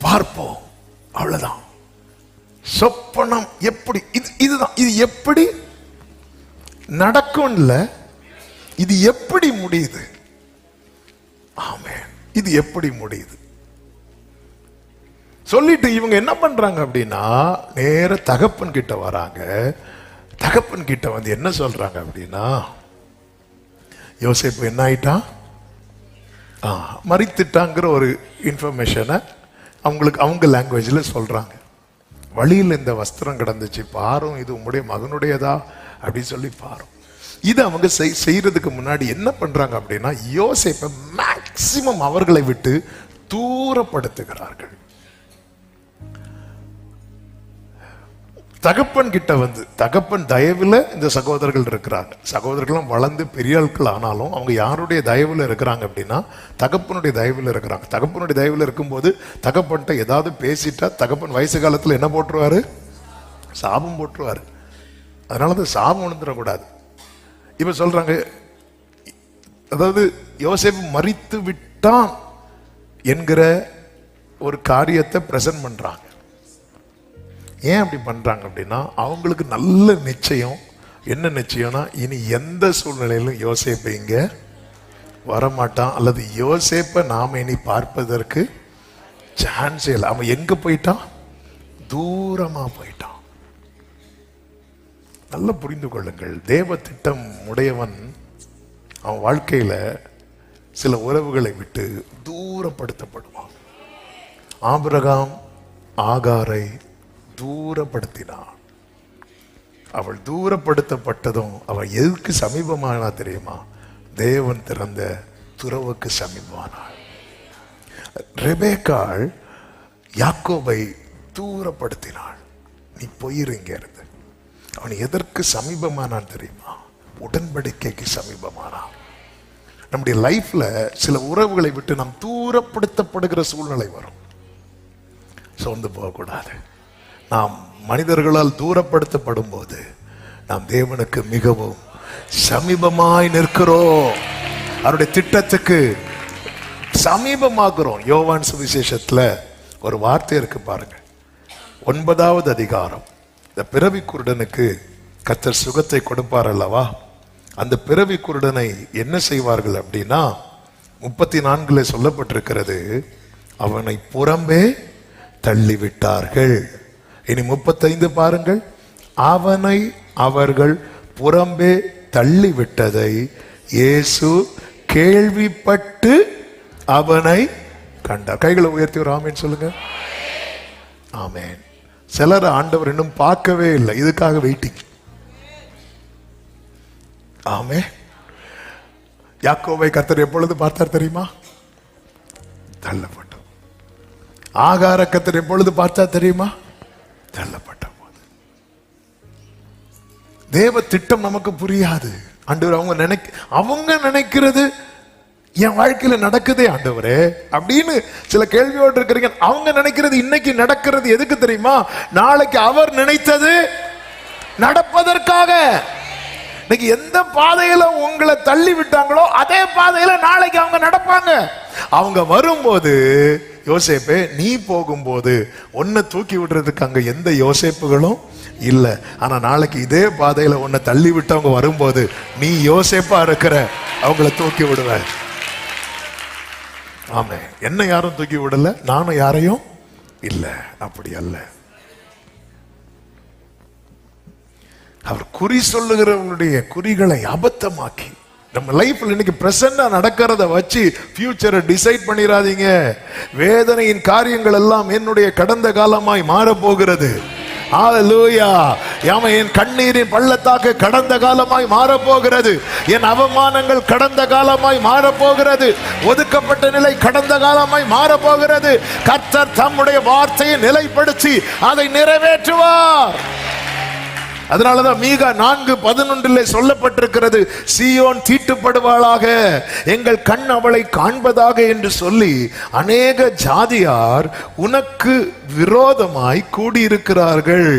பார்ப்போம். அவ்வளவுதான். சொப்பனம் எப்படி, இதுதான். இது எப்படி நடக்கும் இல்ல, இது எப்படி முடியுது. ஆமென். இது எப்படி முடியுது சொல்லிட்டு இவங்க என்ன பண்றாங்க அப்படின்னா, நேர தகப்பன் கிட்ட வராங்க. தகப்பன் கிட்ட வந்து என்ன சொல்றாங்க அப்படின்னா, யோசேப்பு என்ன ஆயிட்டான், மரித்துட்டாங்கிற ஒரு இன்ஃபர்மேஷனை அவங்களுக்கு அவங்க லாங்குவேஜ்ல சொல்றாங்க. வழியில் இந்த வஸ்திரம் கிடந்துச்சு, பாரும் இது உங்களுடைய மகனுடையதா அப்படின்னு சொல்லி பாரும். இது அவங்க செய்யறதுக்கு முன்னாடி என்ன பண்றாங்க அப்படின்னா, யோசேப்பை மேக்சிமம் அவர்களை விட்டு தூரப்படுத்துகிறார்கள். தகப்பன் கிட்ட வந்து, தகப்பன் தயவுல இந்த சகோதரர்கள் இருக்கிறாங்க. சகோதரர்களும் வளர்ந்து பெரிய ஆட்கள் ஆனாலும் அவங்க யாருடைய தயவுல இருக்கிறாங்க அப்படின்னா, தகப்பனுடைய தயவுல இருக்கிறாங்க. தகப்பனுடைய தயவுல இருக்கும்போது தகப்பன்கிட்ட ஏதாவது பேசிட்டா தகப்பன் வயசு காலத்துல என்ன போட்டுருவாரு, சாபம் போட்டுருவாரு. அதனால அந்த சாபம் உணர்ந்துடக்கூடாது. இப்ப சொல்றாங்க, அதாவது யோசேப்பு மரித்து விட்டான் என்கிற ஒரு காரியத்தை பிரசன்ட் பண்றாங்க. ஏன் அப்படி பண்றாங்க அப்படின்னா, அவங்களுக்கு நல்ல நிச்சயம். என்ன நிச்சயம்னா, இனி எந்த சூழ்நிலையிலும் யோசேப்பு இங்க வரமாட்டான், அல்லது யோசேப்பை நாம இனி பார்ப்பதற்கு சான்ஸே இல்லை. அவன் எங்க போயிட்டான், தூரமா போயிட்டான். நல்லா புரிந்து கொள்ளுங்கள், தேவ திட்டம் உடையவன் அவன் வாழ்க்கையில சில உறவுகளை விட்டு தூரப்படுத்தப்படுவான். ஆபிரகாம் ஆகாரை தூரப்படுத்தினான். அவள் தூரப்படுத்தப்பட்டதும் அவள் எதுக்கு சமீபமானா தெரியுமா, தேவன் திறந்த துறவுக்கு சமீபமானாள். ரெபேக்காள் யாக்கோபை தூரப்படுத்தினாள். நீ போயிருங்க இருந்து. அவன் எதற்கு சமீபமானான் தெரியுமா, உடன்படிக்கைக்கு சமீபமானான். நம்முடைய லைஃப்ல சில உறவுகளை விட்டு நாம் தூரப்படுத்தப்படுகிற சூழ்நிலை வரும். சோர்ந்து போகக்கூடாது. நாம் மனிதர்களால் தூரப்படுத்தப்படும் போது நாம் தேவனுக்கு மிகவும் சமீபமாய் நிற்கிறோம். அவருடைய திட்டத்துக்கு சமீபமாகிறோம். யோவான் சுவிசேஷத்துல ஒரு வார்த்தை இருக்கு பாருங்க, 9வது அதிகாரம். இந்த பிறவி குருடனுக்கு கர்த்தர் சுகத்தை கொடுப்பார் அல்லவா? அந்த பிறவி குருடனை என்ன செய்வார்கள் அப்படின்னா 34 சொல்லப்பட்டிருக்கிறது, அவனை புறம்பே தள்ளிவிட்டார்கள். இனி 35 பாருங்கள், அவனை அவர்கள் புறம்பே தள்ளிவிட்டதை இயேசு கேள்விப்பட்டு அவனை கண்டார். கைகளை உயர்த்தி ஒரு ஆமேன் சொல்லுங்க. ஆமேன். சிலர் ஆண்டவர் இன்னும் பார்க்கவே இல்லை, இதுக்காக வெயிட்டிங். ஆமே. யாக்கோபை கர்த்தர் எப்பொழுது பார்த்தார் தெரியுமா? தள்ளப்பட்ட. ஆகார கர்த்தர் எப்பொழுது பார்த்தார் தெரியுமா? தள்ளப்பட்ட போது. தேவ திட்டம் நமக்கு புரியாது. ஆண்டவர் அவங்க நினைக்கிறது என் வாழ்க்கையில நடக்குதே ஆண்டவரே அப்படின்னு சில கேள்வியோடு இருக்கிறீங்க. அவங்க நினைக்கிறது இன்னைக்கு நடக்கிறது எதுக்கு தெரியுமா? நாளைக்கு அவர் நினைத்தது நடப்பதற்காக. இன்னைக்கு எந்த பாதையில உங்களை தள்ளி விட்டாங்களோ அதே பாதையில நாளைக்கு அவங்க நடப்பாங்க. அவங்க வரும்போது, யோசேப்பே நீ போகும்போது உன்னை தூக்கி விடுறதுக்கு அங்க எந்த யோசேப்புகளும் இல்ல. ஆனா நாளைக்கு இதே பாதையில உன்னை தள்ளி விட்டவங்க வரும்போது நீ யோசேப்பா இருக்கிற, அவங்கள தூக்கி விடுவ. ஆமே. என்ன யாரும் தூக்கி விடல, நானும் யாரையும் இல்ல. அப்படி அல்ல. அவர் குறி சொல்லுகிறவங்களுடைய குறிகளை அபத்தமாக்கி நம்ம லைஃப்ல இன்னைக்கு பிரசன்டா நடக்கிறத வச்சு ஃபியூச்சரை டிசைட் பண்ணிடாதீங்க. வேதனையின் காரியங்கள் எல்லாம் என்னுடைய கடந்த காலமாய் மாறப்போகிறது. ஹல்லேலூயா. என் கண்ணீரின் பள்ளத்தாக்கு கடந்த காலமாய் மாறப்போகிறது. என் அவமானங்கள் கடந்த காலமாய் மாறப்போகிறது. ஒதுக்கப்பட்ட நிலை கடந்த காலமாய் மாறப்போகிறது. கர்த்தர் தம்முடைய வார்த்தையை நிலைப்படுத்தி அதை நிறைவேற்றுவார். அதனாலதான் மீகா 4:11 சொல்லப்பட்டிருக்கிறது, சீயோன் தீட்டுப்படுவாளாக, எங்கள் கண் அவளை காண்பதாக என்று சொல்லி அநேக ஜாதியார் உனக்கு விரோதமாய் கூடியிருக்கிறார்கள்.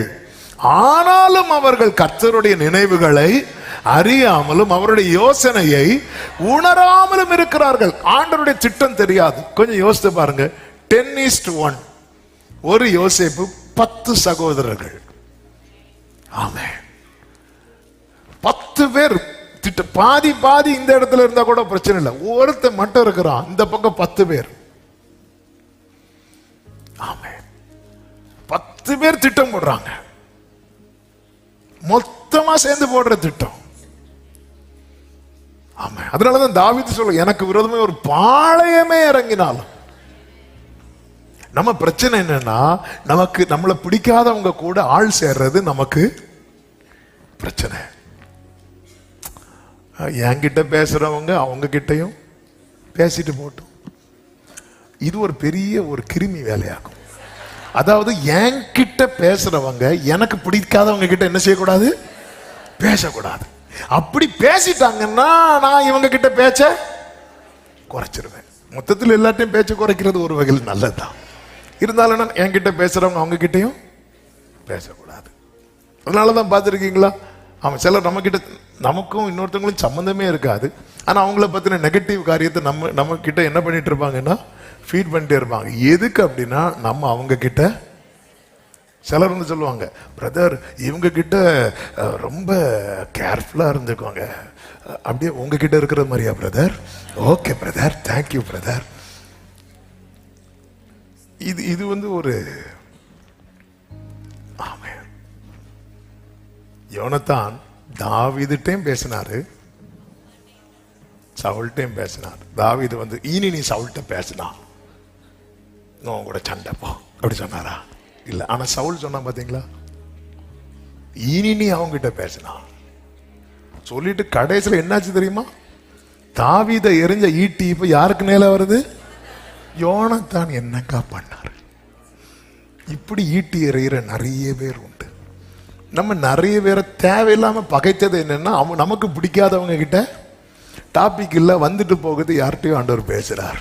ஆனாலும் அவர்கள் கர்த்தருடைய நினைவுகளை அறியாமலும் அவருடைய யோசனையை உணராமலும் இருக்கிறார்கள். ஆண்டவருடைய திட்டம் தெரியாது. கொஞ்சம் யோசித்து பாருங்க. 10:1. ஒரு யோசேப்பு 10 சகோதரர்கள். ஆமென். 10 பேர் பாதி பாதி இந்த இடத்துல இருந்தா கூட பிரச்சனை இல்லை. ஒருத்த மட்டும் இருக்கிறான், இந்த பக்கம் 10 பேர். ஆமென். 10 பேர் திட்டம் போடுறாங்க, மொத்தமா சேர்ந்து போடுற திட்டம். ஆமென். அதனாலதான் தாவீது சொல்ல, எனக்கு விரோதமே ஒரு பாளையமே இறங்கினாலும். நம்ம பிரச்சனை என்னன்னா, நமக்கு நம்மளை பிடிக்காதவங்க கூட ஆள் சேர்றது நமக்கு பிரச்சனை. என்கிட்ட பேசுறவங்க அவங்க கிட்டையும் பேசிட்டு போட்டோம். இது ஒரு பெரிய ஒரு கிருமி வேலையாகும். அதாவது என்கிட்ட பேசுறவங்க எனக்கு பிடிக்காதவங்க கிட்ட என்ன செய்யக்கூடாது? பேசக்கூடாது. அப்படி பேசிட்டாங்கன்னா நான் இவங்க கிட்ட பேச்ச குறைச்சிருவேன். மொத்தத்தில் எல்லாத்தையும் பேச்சு குறைக்கிறது ஒரு வகையில் நல்லதுதான். இருந்தாலும் என்கிட்ட பேசுறவங்க அவங்க கிட்டையும் பேசக்கூடாது. அதனாலதான் பார்த்துருக்கீங்களா, அவன் சிலர் நம்ம கிட்ட, நமக்கும் இன்னொருத்தவங்களும் சம்மந்தமே இருக்காது, ஆனா அவங்கள பத்தின நெகட்டிவ் காரியத்தை நம்ம கிட்ட என்ன பண்ணிட்டு இருப்பாங்கன்னா ஃபீட் பண்ணிட்டே இருப்பாங்க. எதுக்கு அப்படின்னா நம்ம அவங்க கிட்ட, சிலர் வந்து சொல்லுவாங்க, பிரதர் இவங்க கிட்ட ரொம்ப கேர்ஃபுல்லா இருந்துக்குவாங்க. அப்படியே உங்ககிட்ட இருக்கிற மாதிரியா brother? Okay brother, thank you brother. இது வந்து ஒரு ஆமென். யோனத்தான் தாவீதுட்டையும் பேசினாரு, சவுல்ட்டையும் பேசினார். தாவீது வந்து இனி நீ சவுல்ட்ட பேசினா நான் கூட சண்டை போ அப்படி சொன்னாரா? இல்ல. ஆனா சவுல் சொன்னா பாத்தீங்களா, இனி நீ அவங்க கிட்ட பேசினா சொல்லிட்டு கடைசியில் என்னாச்சு தெரியுமா? தாவீதை எரிஞ்ச ஈட்டி இப்ப யாருக்கு மேல வருது? யோனத்தான் என்னக்கா பண்ணாரு? இப்படி ஈட்டி எறிகிற நிறைய பேர் உண்டு. நம்ம நிறைய பேரை தேவையில்லாம பகைத்தது என்னன்னா, நமக்கு பிடிக்காதவங்க கிட்ட டாபிக் இல்ல, வந்துட்டு போகுது, யார்கிட்டயும் ஆண்டவர் பேசுறார்.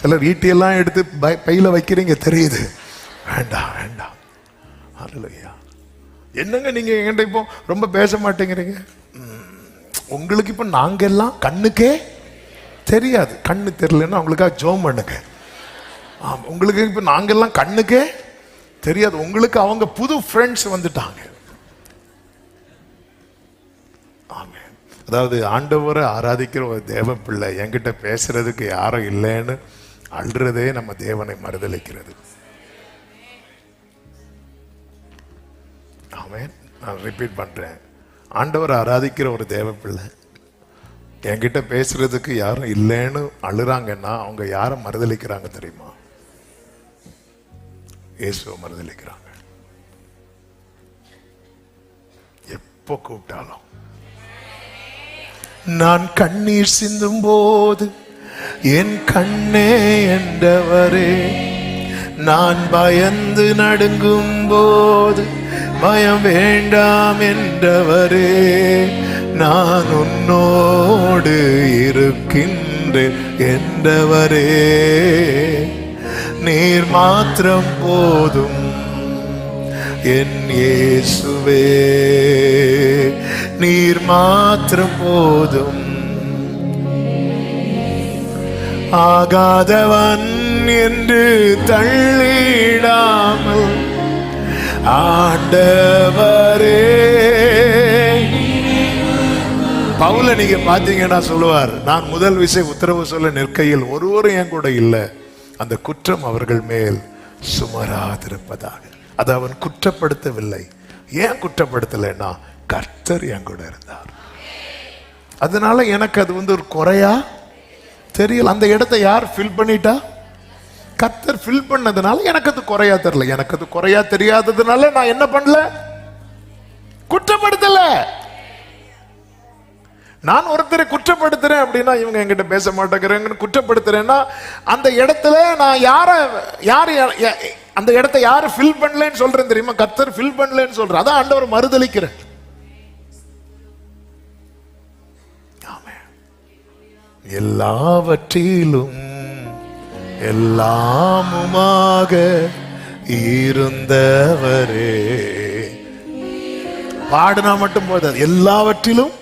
சிலர் ஈட்டியெல்லாம் எடுத்து பையில வைக்கிறீங்க தெரியுது. வேண்டாம் வேண்டாம். ஹல்லேலூயா. என்னங்க நீங்க என்கிட்ட இப்போ ரொம்ப பேச மாட்டேங்கிறீங்க? உங்களுக்கு இப்ப நாங்க எல்லாம் கண்ணுக்கே தெரியாது. கண்ணு தெரியலன்னா உங்களுக்காக ஜோம் பண்ணுங்க. உங்களுக்கு இப்ப நாங்கெல்லாம் கண்ணுக்கே தெரியாது. உங்களுக்கு அவங்க புது ஃப்ரெண்ட்ஸ் வந்துட்டாங்க. ஆமென். அதாவது ஆண்டவரை ஆராதிக்கிற ஒரு தேவ பிள்ளை என்கிட்ட பேசுறதுக்கு யாரும் இல்லைன்னு அழுறதே நம்ம தேவனை மறுதலிக்கிறது. ஆமென். நான் ரிப்பீட் பண்றேன். ஆண்டவரை ஆராதிக்கிற ஒரு தேவ பிள்ளை என்கிட்ட பேசுறதுக்கு யாரும் இல்லைன்னு அழுறாங்கன்னா அவங்க யாரை மறுதலிக்கிறாங்க தெரியுமா? இயேசுவை மறுதலிக்கிறாங்க. எப்போ கூப்பிட்டாலும் நான் கண்ணீர் சிந்தும் போது என் கண்ணே என்றவரே, நான் பயந்து நடுங்கும் போது பயம் வேண்டாம் என்றவரே, நான் உன்னோடு இருக்கின்றேன் என்றவரே, நீர் மாத்திரம் போதும் என் இயேசுவே, நீர் மாத்திரம் போதும். ஆகாதவன் என்று தள்ளிடாமல் ஆண்டவரே. பவுல நீங்க பாத்தீங்கன்னா சொல்லுவார், நான் முதல் விஷயம் உத்தரவு சொல்ல நிற்கையில் ஒருவரும் என் கூட இல்லை, அந்த குற்றம் அவர்கள் மேல் சுமராதிருப்பதாக. அதை அவன் குற்றப்படுத்தவில்லை. ஏன் குற்றப்படுத்தலைன்னா கர்த்தர் என் கூட இருந்தார். அதனால எனக்கு அது ஒரு குறையா தெரியல. அந்த இடத்தை யார் ஃபில் பண்ணிட்டா? கர்த்தர் ஃபில் பண்ணதுனால எனக்கு அது குறையா தெரியல. எனக்கு அது குறையா தெரியாததுனால நான் என்ன பண்ணல? குற்றப்படுத்தல. நான் ஒருத்தரை குற்றப்படுத்துறேன் அப்படின்னா இவங்க என்கிட்ட பேச மாட்டேங்கிறாங்கன்னு குற்றப்படுத்துறேன்னா அந்த இடத்துல நான் யாரு அந்த இடத்தை யாரு ஃபில் பண்ணலன்னு சொல்றேன் தெரியுமா? கர்த்தர் ஃபில் பண்ணலன்னு சொல்றேன். அதான் ஆண்டவர் மறுதலிக்கிறேன். எல்லாவற்றிலும் எல்லாமுமாக இருந்தவரே. பாடுனா மட்டும் போதாது, எல்லாவற்றிலும்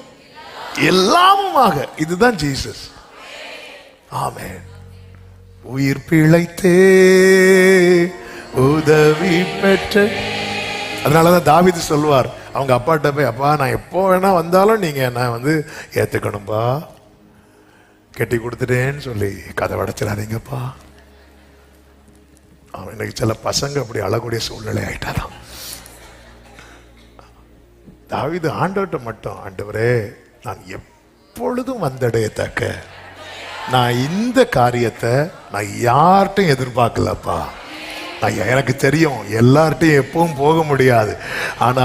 எல்லாமுமாக. இதுதான் ஜீசஸ். ஆமென். உயிர் பிழைத்தே உதவி பெற்ற. அதனாலதான் தாவீது சொல்லுவார் அவங்க அப்பாட்ட போய், அப்பா நான் எப்போ வேணா வந்தாலும் நீங்க என்ன ஏத்துக்கணும்பா, கெட்டி கொடுத்துட்டேன்னு சொல்லி கதை அடைச்சிடாதீங்கப்பா. அவன் இன்னைக்கு சில பசங்க அப்படி அழக்கூடிய சூழ்நிலை ஆயிட்டாதான். தாவீது ஆண்டவர்கிட்ட மட்டும், ஆண்டவரே நான் எப்பொழுதும் வந்தடையத்தக்க நான் இந்த காரியத்தை நான் யார்கிட்டையும் எதிர்பார்க்கலப்பா. எனக்கு தெரியும் எல்லார்ட்டையும் எப்பவும் போக முடியாது. ஆனா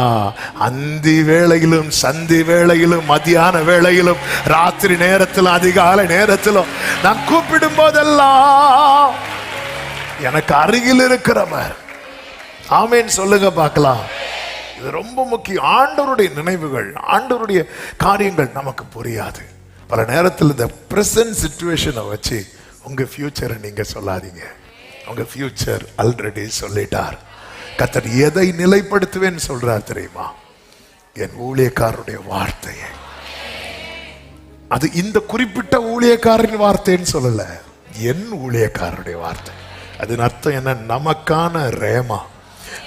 அந்தி வேளையிலும் சந்தி வேளையிலும் மத்தியான வேளையிலும் ராத்திரி நேரத்திலும் அதிகாலை நேரத்திலும் நான் கூப்பிடும் போதெல்லாம் எனக்கு அருகில் இருக்கிறவர். ஆமேன் சொல்லுங்க பார்க்கலாம். இது ரொம்ப முக்கியம். ஆண்டவருடைய நினைவுகள், ஆண்டவருடைய காரியங்கள் நமக்கு புரியாது. பல நேரத்தில் இந்த பிரசன்ட் சிச்சுவேஷனை வச்சு உங்க ஃபியூச்சரை நீங்க சொல்லாதீங்க. உங்க ஃபியூச்சர் ஆல்ரெடி சொல்லிட்டார். கர்த்தர் எதை நிலைப்படுத்துவேன்னு சொல்றார் தெரியுமா? என் ஊழியக்காரருடைய வார்த்தையை. அது இந்த குறிப்பிட்ட ஊழியக்காரரின் வார்த்தைன்னு சொல்லல, என் ஊழியக்காரருடைய வார்த்தை. அதன் அர்த்தம் என்ன? நமக்கான ரேமா.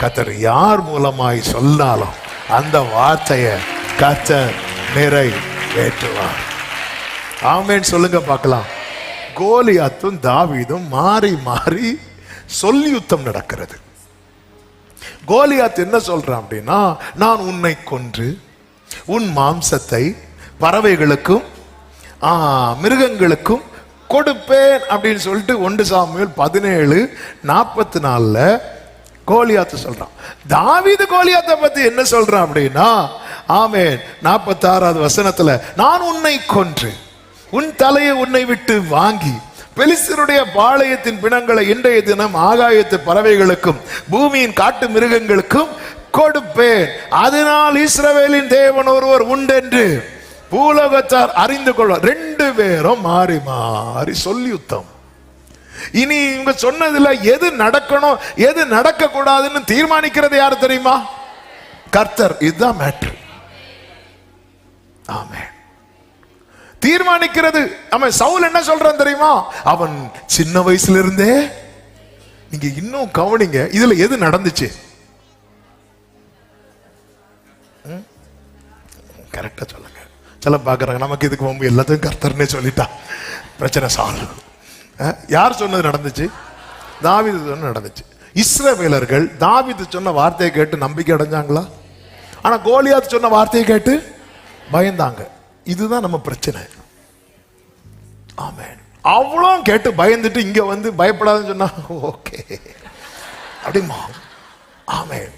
கர்த்தர் யார் மூலமாய் சொன்னாலும் அந்த வார்த்தையை கர்த்தர் நிறைவேற்றுவார். ஆமென் சொல்லுங்க பார்க்கலாம். கோலியாத்தும் தாவீதும் மாறி மாறி சொல்லி யுத்தம் நடக்கிறது. கோலியாத் என்ன சொல்றான் அப்படின்னா, நான் உன்னை கொன்று உன் மாம்சத்தை பறவைகளுக்கும் மிருகங்களுக்கும் கொடுப்பேன் அப்படின்னு சொல்லிட்டு 1 சாமுவேல் 17:44 கோலியாத்து சொல்றான். தாவீது கோலியாத்தை பத்தி என்ன சொல்றான் அப்படின்னா, ஆமென் 46வது வசனத்துல, நான் உன்னை கொன்று உன் தலையை உன்னை விட்டு வாங்கி பெலிஸ்தருடைய பாளையத்தின் பிணங்களை இன்றைய தினம் ஆகாயத்து பறவைகளுக்கும் பூமியின் காட்டு மிருகங்களுக்கும் கொடுப்பேன். அதனால் இஸ்ரவேலின் தேவன் ஒருவர் உண்டென்று பூலோகத்தார் அறிந்து கொள்வார். 2 பேரும் மாறி மாறி சொல்லி யுத்தம். இனி இவங்க சொன்னதுல எது நடக்கணும் எது நடக்க கூடாதுன்னு தீர்மானிக்கிறது யாரு தெரியுமா? கர்த்தர். இதுதான் மேட்ரு. ஆமென். தீர்மானிக்கிறது. அவன் சவுல் என்ன சொல்றான் தெரியுமா? அவன் சின்ன வயசுல இருந்தே, நீங்க இன்னும் கவனிங்க, இதுல எது நடந்துச்சு? கரெக்டா சொல்லுங்க. சில பாக்குறாங்க நமக்கு இதுக்கு முன்பு எல்லாத்தையும் கர்த்தர்னே சொல்லிட்டா பிரச்சனை சால்வ். யார் சொன்னது நடந்துச்சு? தாவீது சொன்னது நடந்துச்சு. இஸ்ரவேலர்கள் தாவீது சொன்ன வார்த்தையை கேட்டு நம்பிக்கை அடைஞ்சாங்களா? ஆனா கோலியாத் சொன்ன வார்த்தையை கேட்டு பயந்தாங்க. இதுதான் நம்ம பிரச்சனை. ஆமென். அவ்வளோ கேட்டு பயந்துட்டு இங்க வந்து பயப்படாதுன்னு சொன்னா ஓகே அப்படிமா. ஆமென்.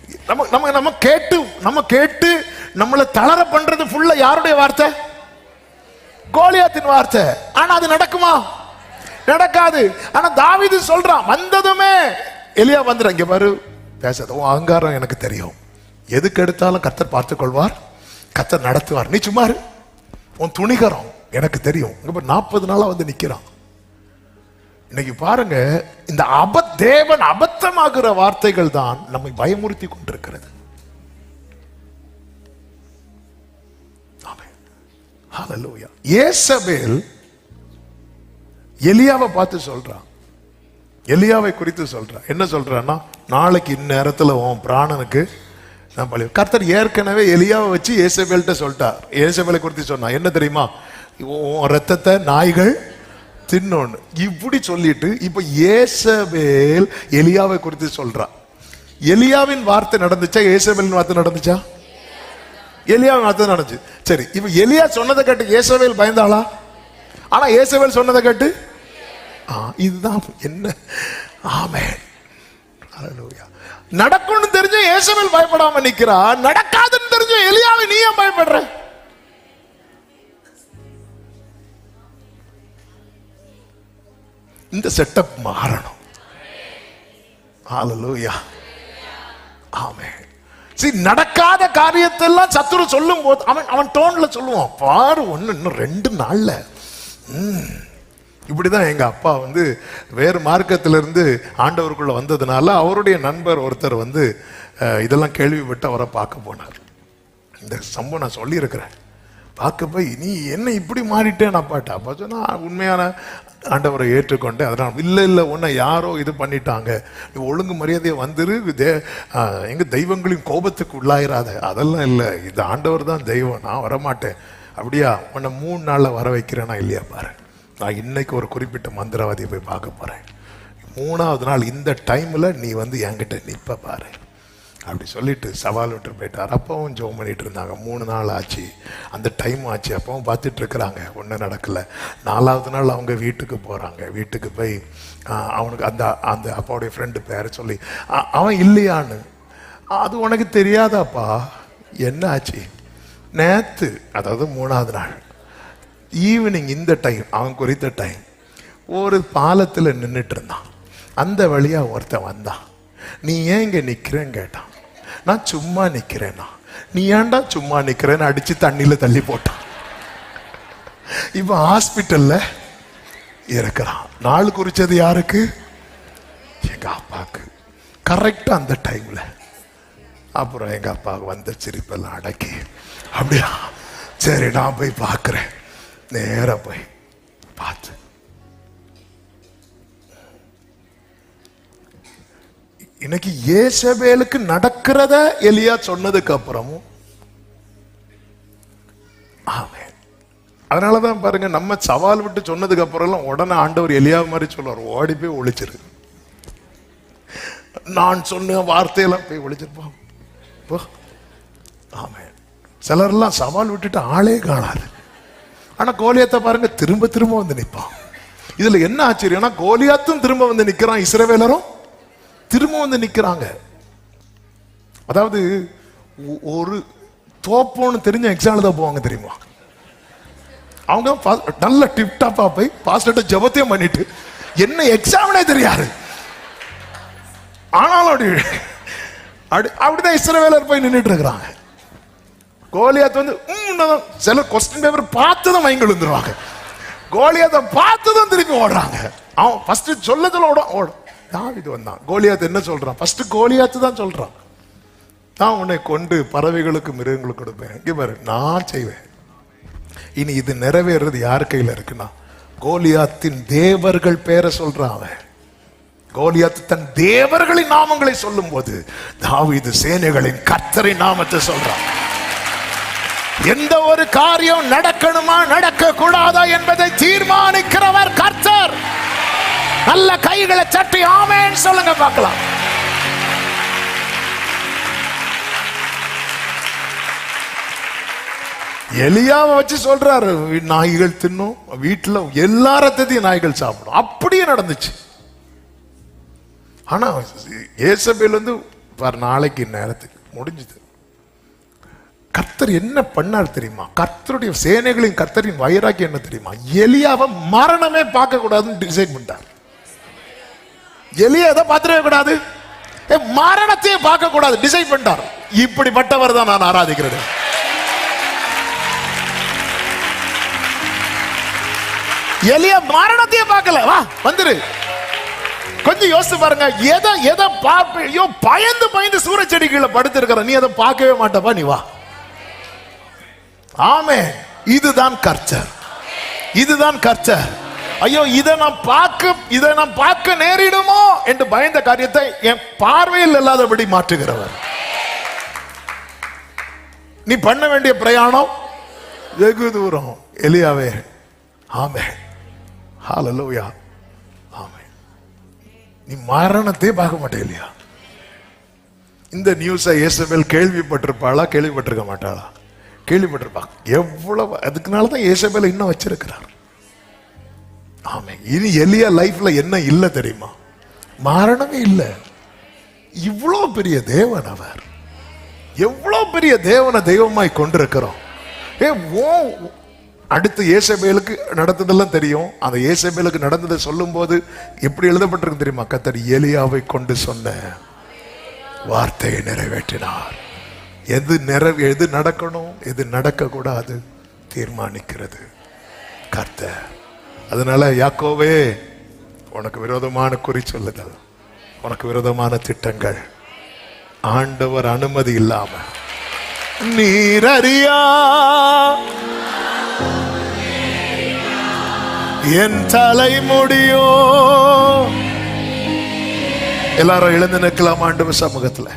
நம்ம கேட்டு நம்மளை தளர பண்றது ஃபுல்லா யாருடைய வார்த்தை? கோலியாத்தின் வார்த்தை. ஆனா அது நடக்குமா? நடக்காது. ஆனா தாவீது சொல்றான், வந்ததுமே எலியா வந்துடுற, இங்க பாரு பேசாத, உன் அகங்காரம் எனக்கு தெரியும், எதுக்கு எடுத்தாலும் கர்த்தர் பார்த்துக் கொள்வார், கர்த்தர் நடத்துவார், நீ சும்மா இரு, உன் துணிகரம் எனக்கு தெரியும். இங்க பாரு 40 நாளா வந்து நிக்கிறான். இன்னைக்கு பாருங்க, இந்த தேவன் அபத்தமாகிற வார்த்தைகள் தான் நம்மை பயமுறுத்தி கொண்டிருக்கிறது. ஹல்லேலூயா. ஏசபேல் எலியாவை பார்த்து சொல்றான், எலியாவை குறித்து சொல்றான். என்ன சொல்றான்னா, நாளைக்கு இந்நேரத்துல உன் பிராணனுக்கு நான் பலி. கர்த்தர் ஏற்கனவே எலியாவை வச்சு ஏசபேல்கிட்ட சொல்லிட்டார். ஏசபேலை குறித்து சொன்னா என்ன தெரியுமா? உன் ரத்தத்தை நாய்கள் தின்னோன்னு இப்படி சொல்லிட்டு இப்ப ஏசபேல் எலியாவை குறித்து சொல்றான். எலியாவின் வார்த்தை நடந்துச்சா ஏசபேலின் வார்த்தை நடந்துச்சா? எலியாவின் வார்த்தை நடந்துச்சு. சரி, இப்ப எலியா சொன்னதை கேட்டு ஏசபேல் பயந்தாளா? ஆனா ஏசபேல் சொன்னதை கேட்டு இதுதான் என்ன. ஆமென். ஹல்லேலூயா. நடக்கும்னு தெரிஞ்ச ஏசபேல் பயப்படாம நிக்கிறா, நடக்காதுன்னு தெரிஞ்ச எலியாவை நீ ஏன் பயப்படுற? இந்த செட்டப் மாறணும். ஹல்லேலூயா. ஆமென். நடக்காத காரியத்தெல்லாம் சத்துரு சொல்லும் போது அவன் டோன்ல சொல்லுவான், பாரு ஒண்ணு இன்னும் 2 நாள்ல. இப்படிதான் எங்க அப்பா வந்து வேறு மார்க்கத்திலிருந்து ஆண்டவருக்குள்ள வந்ததுனால அவருடைய நண்பர் ஒருத்தர் வந்து இதெல்லாம் கேள்விப்பட்டு அவரை பார்க்க போனார். இந்த சம்பவம் நான் சொல்லி இருக்கிறேன். பார்க்க போய், நீ என்ன இப்படி மாறிட்டேன் அப்பாட்ட. அப்பா சொன்னா, உண்மையான ஆண்டவரை ஏற்றுக்கொண்டு, அதனால் இல்லை உன்னை யாரோ இது பண்ணிட்டாங்க, நீ ஒழுங்கு மரியாதையை வந்துரு, எங்க தெய்வங்களின் கோபத்துக்கு உள்ளாயிராத. அதெல்லாம் இல்லை, இது ஆண்டவர் தான் தெய்வம், நான் வரமாட்டேன். அப்படியா, உன்னை 3 நாள்ல வர வைக்கிறேன்னா இல்லையா பாரு, நான் இன்னைக்கு ஒரு குறிப்பிட்ட மந்திரவாதியை போய் பார்க்க போறேன், 3ஆவது நாள் இந்த டைம்ல நீ வந்து என்கிட்ட நிப்ப பாரு அப்படி சொல்லிட்டு சவால் விட்டு போயிட்டார். அப்பவும் ஜெபம் பண்ணிட்டு இருந்தாங்க. 3 நாள் ஆச்சு, அந்த டைம் ஆச்சு, அப்பவும் பார்த்துட்டு இருக்கிறாங்க, ஒன்றும் நடக்கல. 4ஆவது நாள் அவங்க வீட்டுக்கு போறாங்க. வீட்டுக்கு போய் அவனுக்கு அந்த அந்த அப்பாவுடைய ஃப்ரெண்டு பேரை சொல்லி, அவன் இல்லையான்னு. அது உனக்கு தெரியாதாப்பா, என்ன ஆச்சு? நேத்து, அதாவது 3ஆவது நாள் ஈவினிங் இந்த டைம், அவன் குறித்த டைம், ஒரு பாலத்தில் நின்றுட்டு இருந்தான். அந்த வழியா ஒருத்தன் வந்தான். நீ ஏன் இங்க நிக்கிறேன்னு கேட்டான். நான் சும்மா நிக்கிறேன்னா. நீ ஏன்டா சும்மா நிக்கிறேன்னு அடிச்சு தண்ணியில தள்ளி போட்டான். இப்ப ஹாஸ்பிட்டல்ல இருக்கிறான். நாள் குறிச்சது யாருக்கு? எங்க அப்பாவுக்கு. கரெக்டா அந்த டைம்ல. அப்புறம் எங்க அப்பாவுக்கு வந்த சிரிப்பெல்லாம் அடக்கி, அப்படியா சரி நான் போய் பார்க்கிறேன். நேரா போய் பார்த்து, இன்னைக்கு ஏசபேலுக்கு நடக்கிறத எலியா சொன்னதுக்கு அப்புறமும், ஆமென். அதனாலதான் பாருங்க, நம்ம சவால் விட்டு சொன்னதுக்கு அப்புறம் உடனே ஆண்டவர் எலியா மாதிரி சொல்லுவார், ஓடி போய் ஒளிச்சிரு. நான் சொன்ன வார்த்தையெல்லாம் போய் ஒளிச்சிருப்போம். ஆமென். சிலர்லாம் சவால் விட்டுட்டு ஆளே காணாது. ஆனா கோலியாத்தை பாருங்க, திரும்ப திரும்ப வந்து நிற்பான். இதுல என்ன ஆச்சரியம்னா, கோலியாத்தும் திரும்ப வந்து நிக்கிறான், இஸ்ரவேலரும் திரும்ப வந்து நிக்கிறாங்க. அதாவது ஒரு தோப்போன்னு தெரிஞ்ச எக்ஸாம் எழுத போவாங்க தெரியுமா? அவங்க நல்ல டிப்டாப்பா போய் பாஸ்டர்ட்ட ஜெபத்தையும் பண்ணிட்டு, என்ன எக்ஸாம்னே தெரியாது, ஆனாலும் அப்படிதான் இஸ்ரவேலர் போய் நின்றுட்டு இருக்கிறாங்க. கோலியாத் வந்து சில கொஸ்டின் பேப்பர் பார்த்துதான் மைண்ட் விழுந்துருவாங்க. கோலியாத்தை பார்த்துதான் திருப்பி ஓடுறாங்க. அவன் ஃபர்ஸ்ட் சொல்ல ஓடும். தாவீது வந்தான். கோலியாத் என்ன சொல்றான்? ஃபர்ஸ்ட் கோலியாத்து தான் சொல்றான். நான் உன்னை கொண்டு பறவைகளுக்கு மிருகங்களுக்கு கொடுப்பேன். இங்க பாரு, நான் செய்வேன். இனி இது நிறைவேறது யார் கையில இருக்குன்னா, கோலியாத்தின் தேவர்கள் பேரை சொல்றான் அவன். கோலியாத் தன் தேவர்களின் நாமங்களை சொல்லும் போது தாவீது சேனைகளின் கர்த்தரின் நாமத்தை சொல்றான். எந்த ஒரு காரியம் நடக்கணுமா நடக்க கூடாதா என்பதை தீர்மானிக்கிறவர் கர்த்தர். நல்ல கைகளை சட்டி ஆமென் சொல்லுங்க பார்க்கலாம். எலியாவை வச்சு சொல்றாரு, நாய்கள் தின்னும், வீட்டுல எல்லா ரத்தத்தையும் நாய்கள் சாப்பிடும். அப்படியே நடந்துச்சு. ஆனா ஏசபேல் வந்து நாளைக்கு நேரத்துக்கு முடிஞ்சது. கர்த்தர் என்ன பண்ணார் தெரியுமா? கர்த்தருடைய சேனைகளின் கர்த்தரின் வைராக்கி என்ன தெரியுமா? எலியாவை மரணமே பார்க்க கூடாதுன்னு டிசைட் பண்ணிட்டார். எலியா எதை பார்த்துடவே கூடாது, மரணத்தையே பார்க்க கூடாது டிசைட் பண்ணிட்டார். இப்படிப்பட்டவர் தான் நான் ஆராதிக்கிறேன். எலியா மரணத்தையே பார்க்கல. வா வந்துரு. கொஞ்சம் யோசிச்சு பாருங்க. எதை பார்ப்ப, பயந்து பயந்து சூரச்செடி கீழே படுத்து இருக்கிற நீ அதை பார்க்கவே மாட்டப்பா, நீ வா. ஆமே, இதுதான் கர்த்தர், இதுதான் கர்த்தர். ஐயோ இதை நான் பார்க்க நேரிடுமோ என்று பயந்த காரியத்தை என் பார்வையில் இல்லாதபடி மாற்றுகிறவர். நீ பண்ண வேண்டிய பிரயாணம் வெகு தூரம். எலியாவே ஆமே, ஹல்லேலூயா, ஆமே. நீ மரணத்தை பார்க்க மாட்டே இல்லையா? இந்த நியூஸை ஏசபேல் கேள்விப்பட்டிருப்பாளா? கேள்விப்பட்டிருக்க மாட்டாளா? கேள்விப்பட்டிருப்பா. எவ்வளவு அதுக்குனாலதான் ஏசபேல் இன்னும் வச்சிருக்கிறார். ஆமே. இனி எலியா லைஃப்ல என்ன இல்ல தெரியுமா? மரணமே இல்ல. இவ்வளவு பெரிய தேவன் அவர். எவ்வளவு பெரிய தேவனை தெய்வமாய் கொண்டிருக்கிறோம். அடுத்து ஏசபேலுக்கு நடந்ததெல்லாம் தெரியும். அந்த ஏசபேலுக்கு நடந்ததை சொல்லும் போது எப்படி எழுதப்பட்டிருக்கு தெரியுமா? கர்த்தர் எலியாவை கொண்டு சொன்ன வார்த்தையை நிறைவேற்றினார். எது நடக்கணும், எது நடக்க கூடாது தீர்மானிக்கிறது கர்த்தர். அதனால யாக்கோவே, உனக்கு விரோதமான குறி சொல்லுதல், உனக்கு விரோதமான திட்டங்கள் ஆண்டவர் அனுமதி இல்லாம நீர் அறியா என் தலைமுடியோ. எல்லாரும் எழுந்து நிற்கலாம் ஆண்டவர் சமூகத்துல.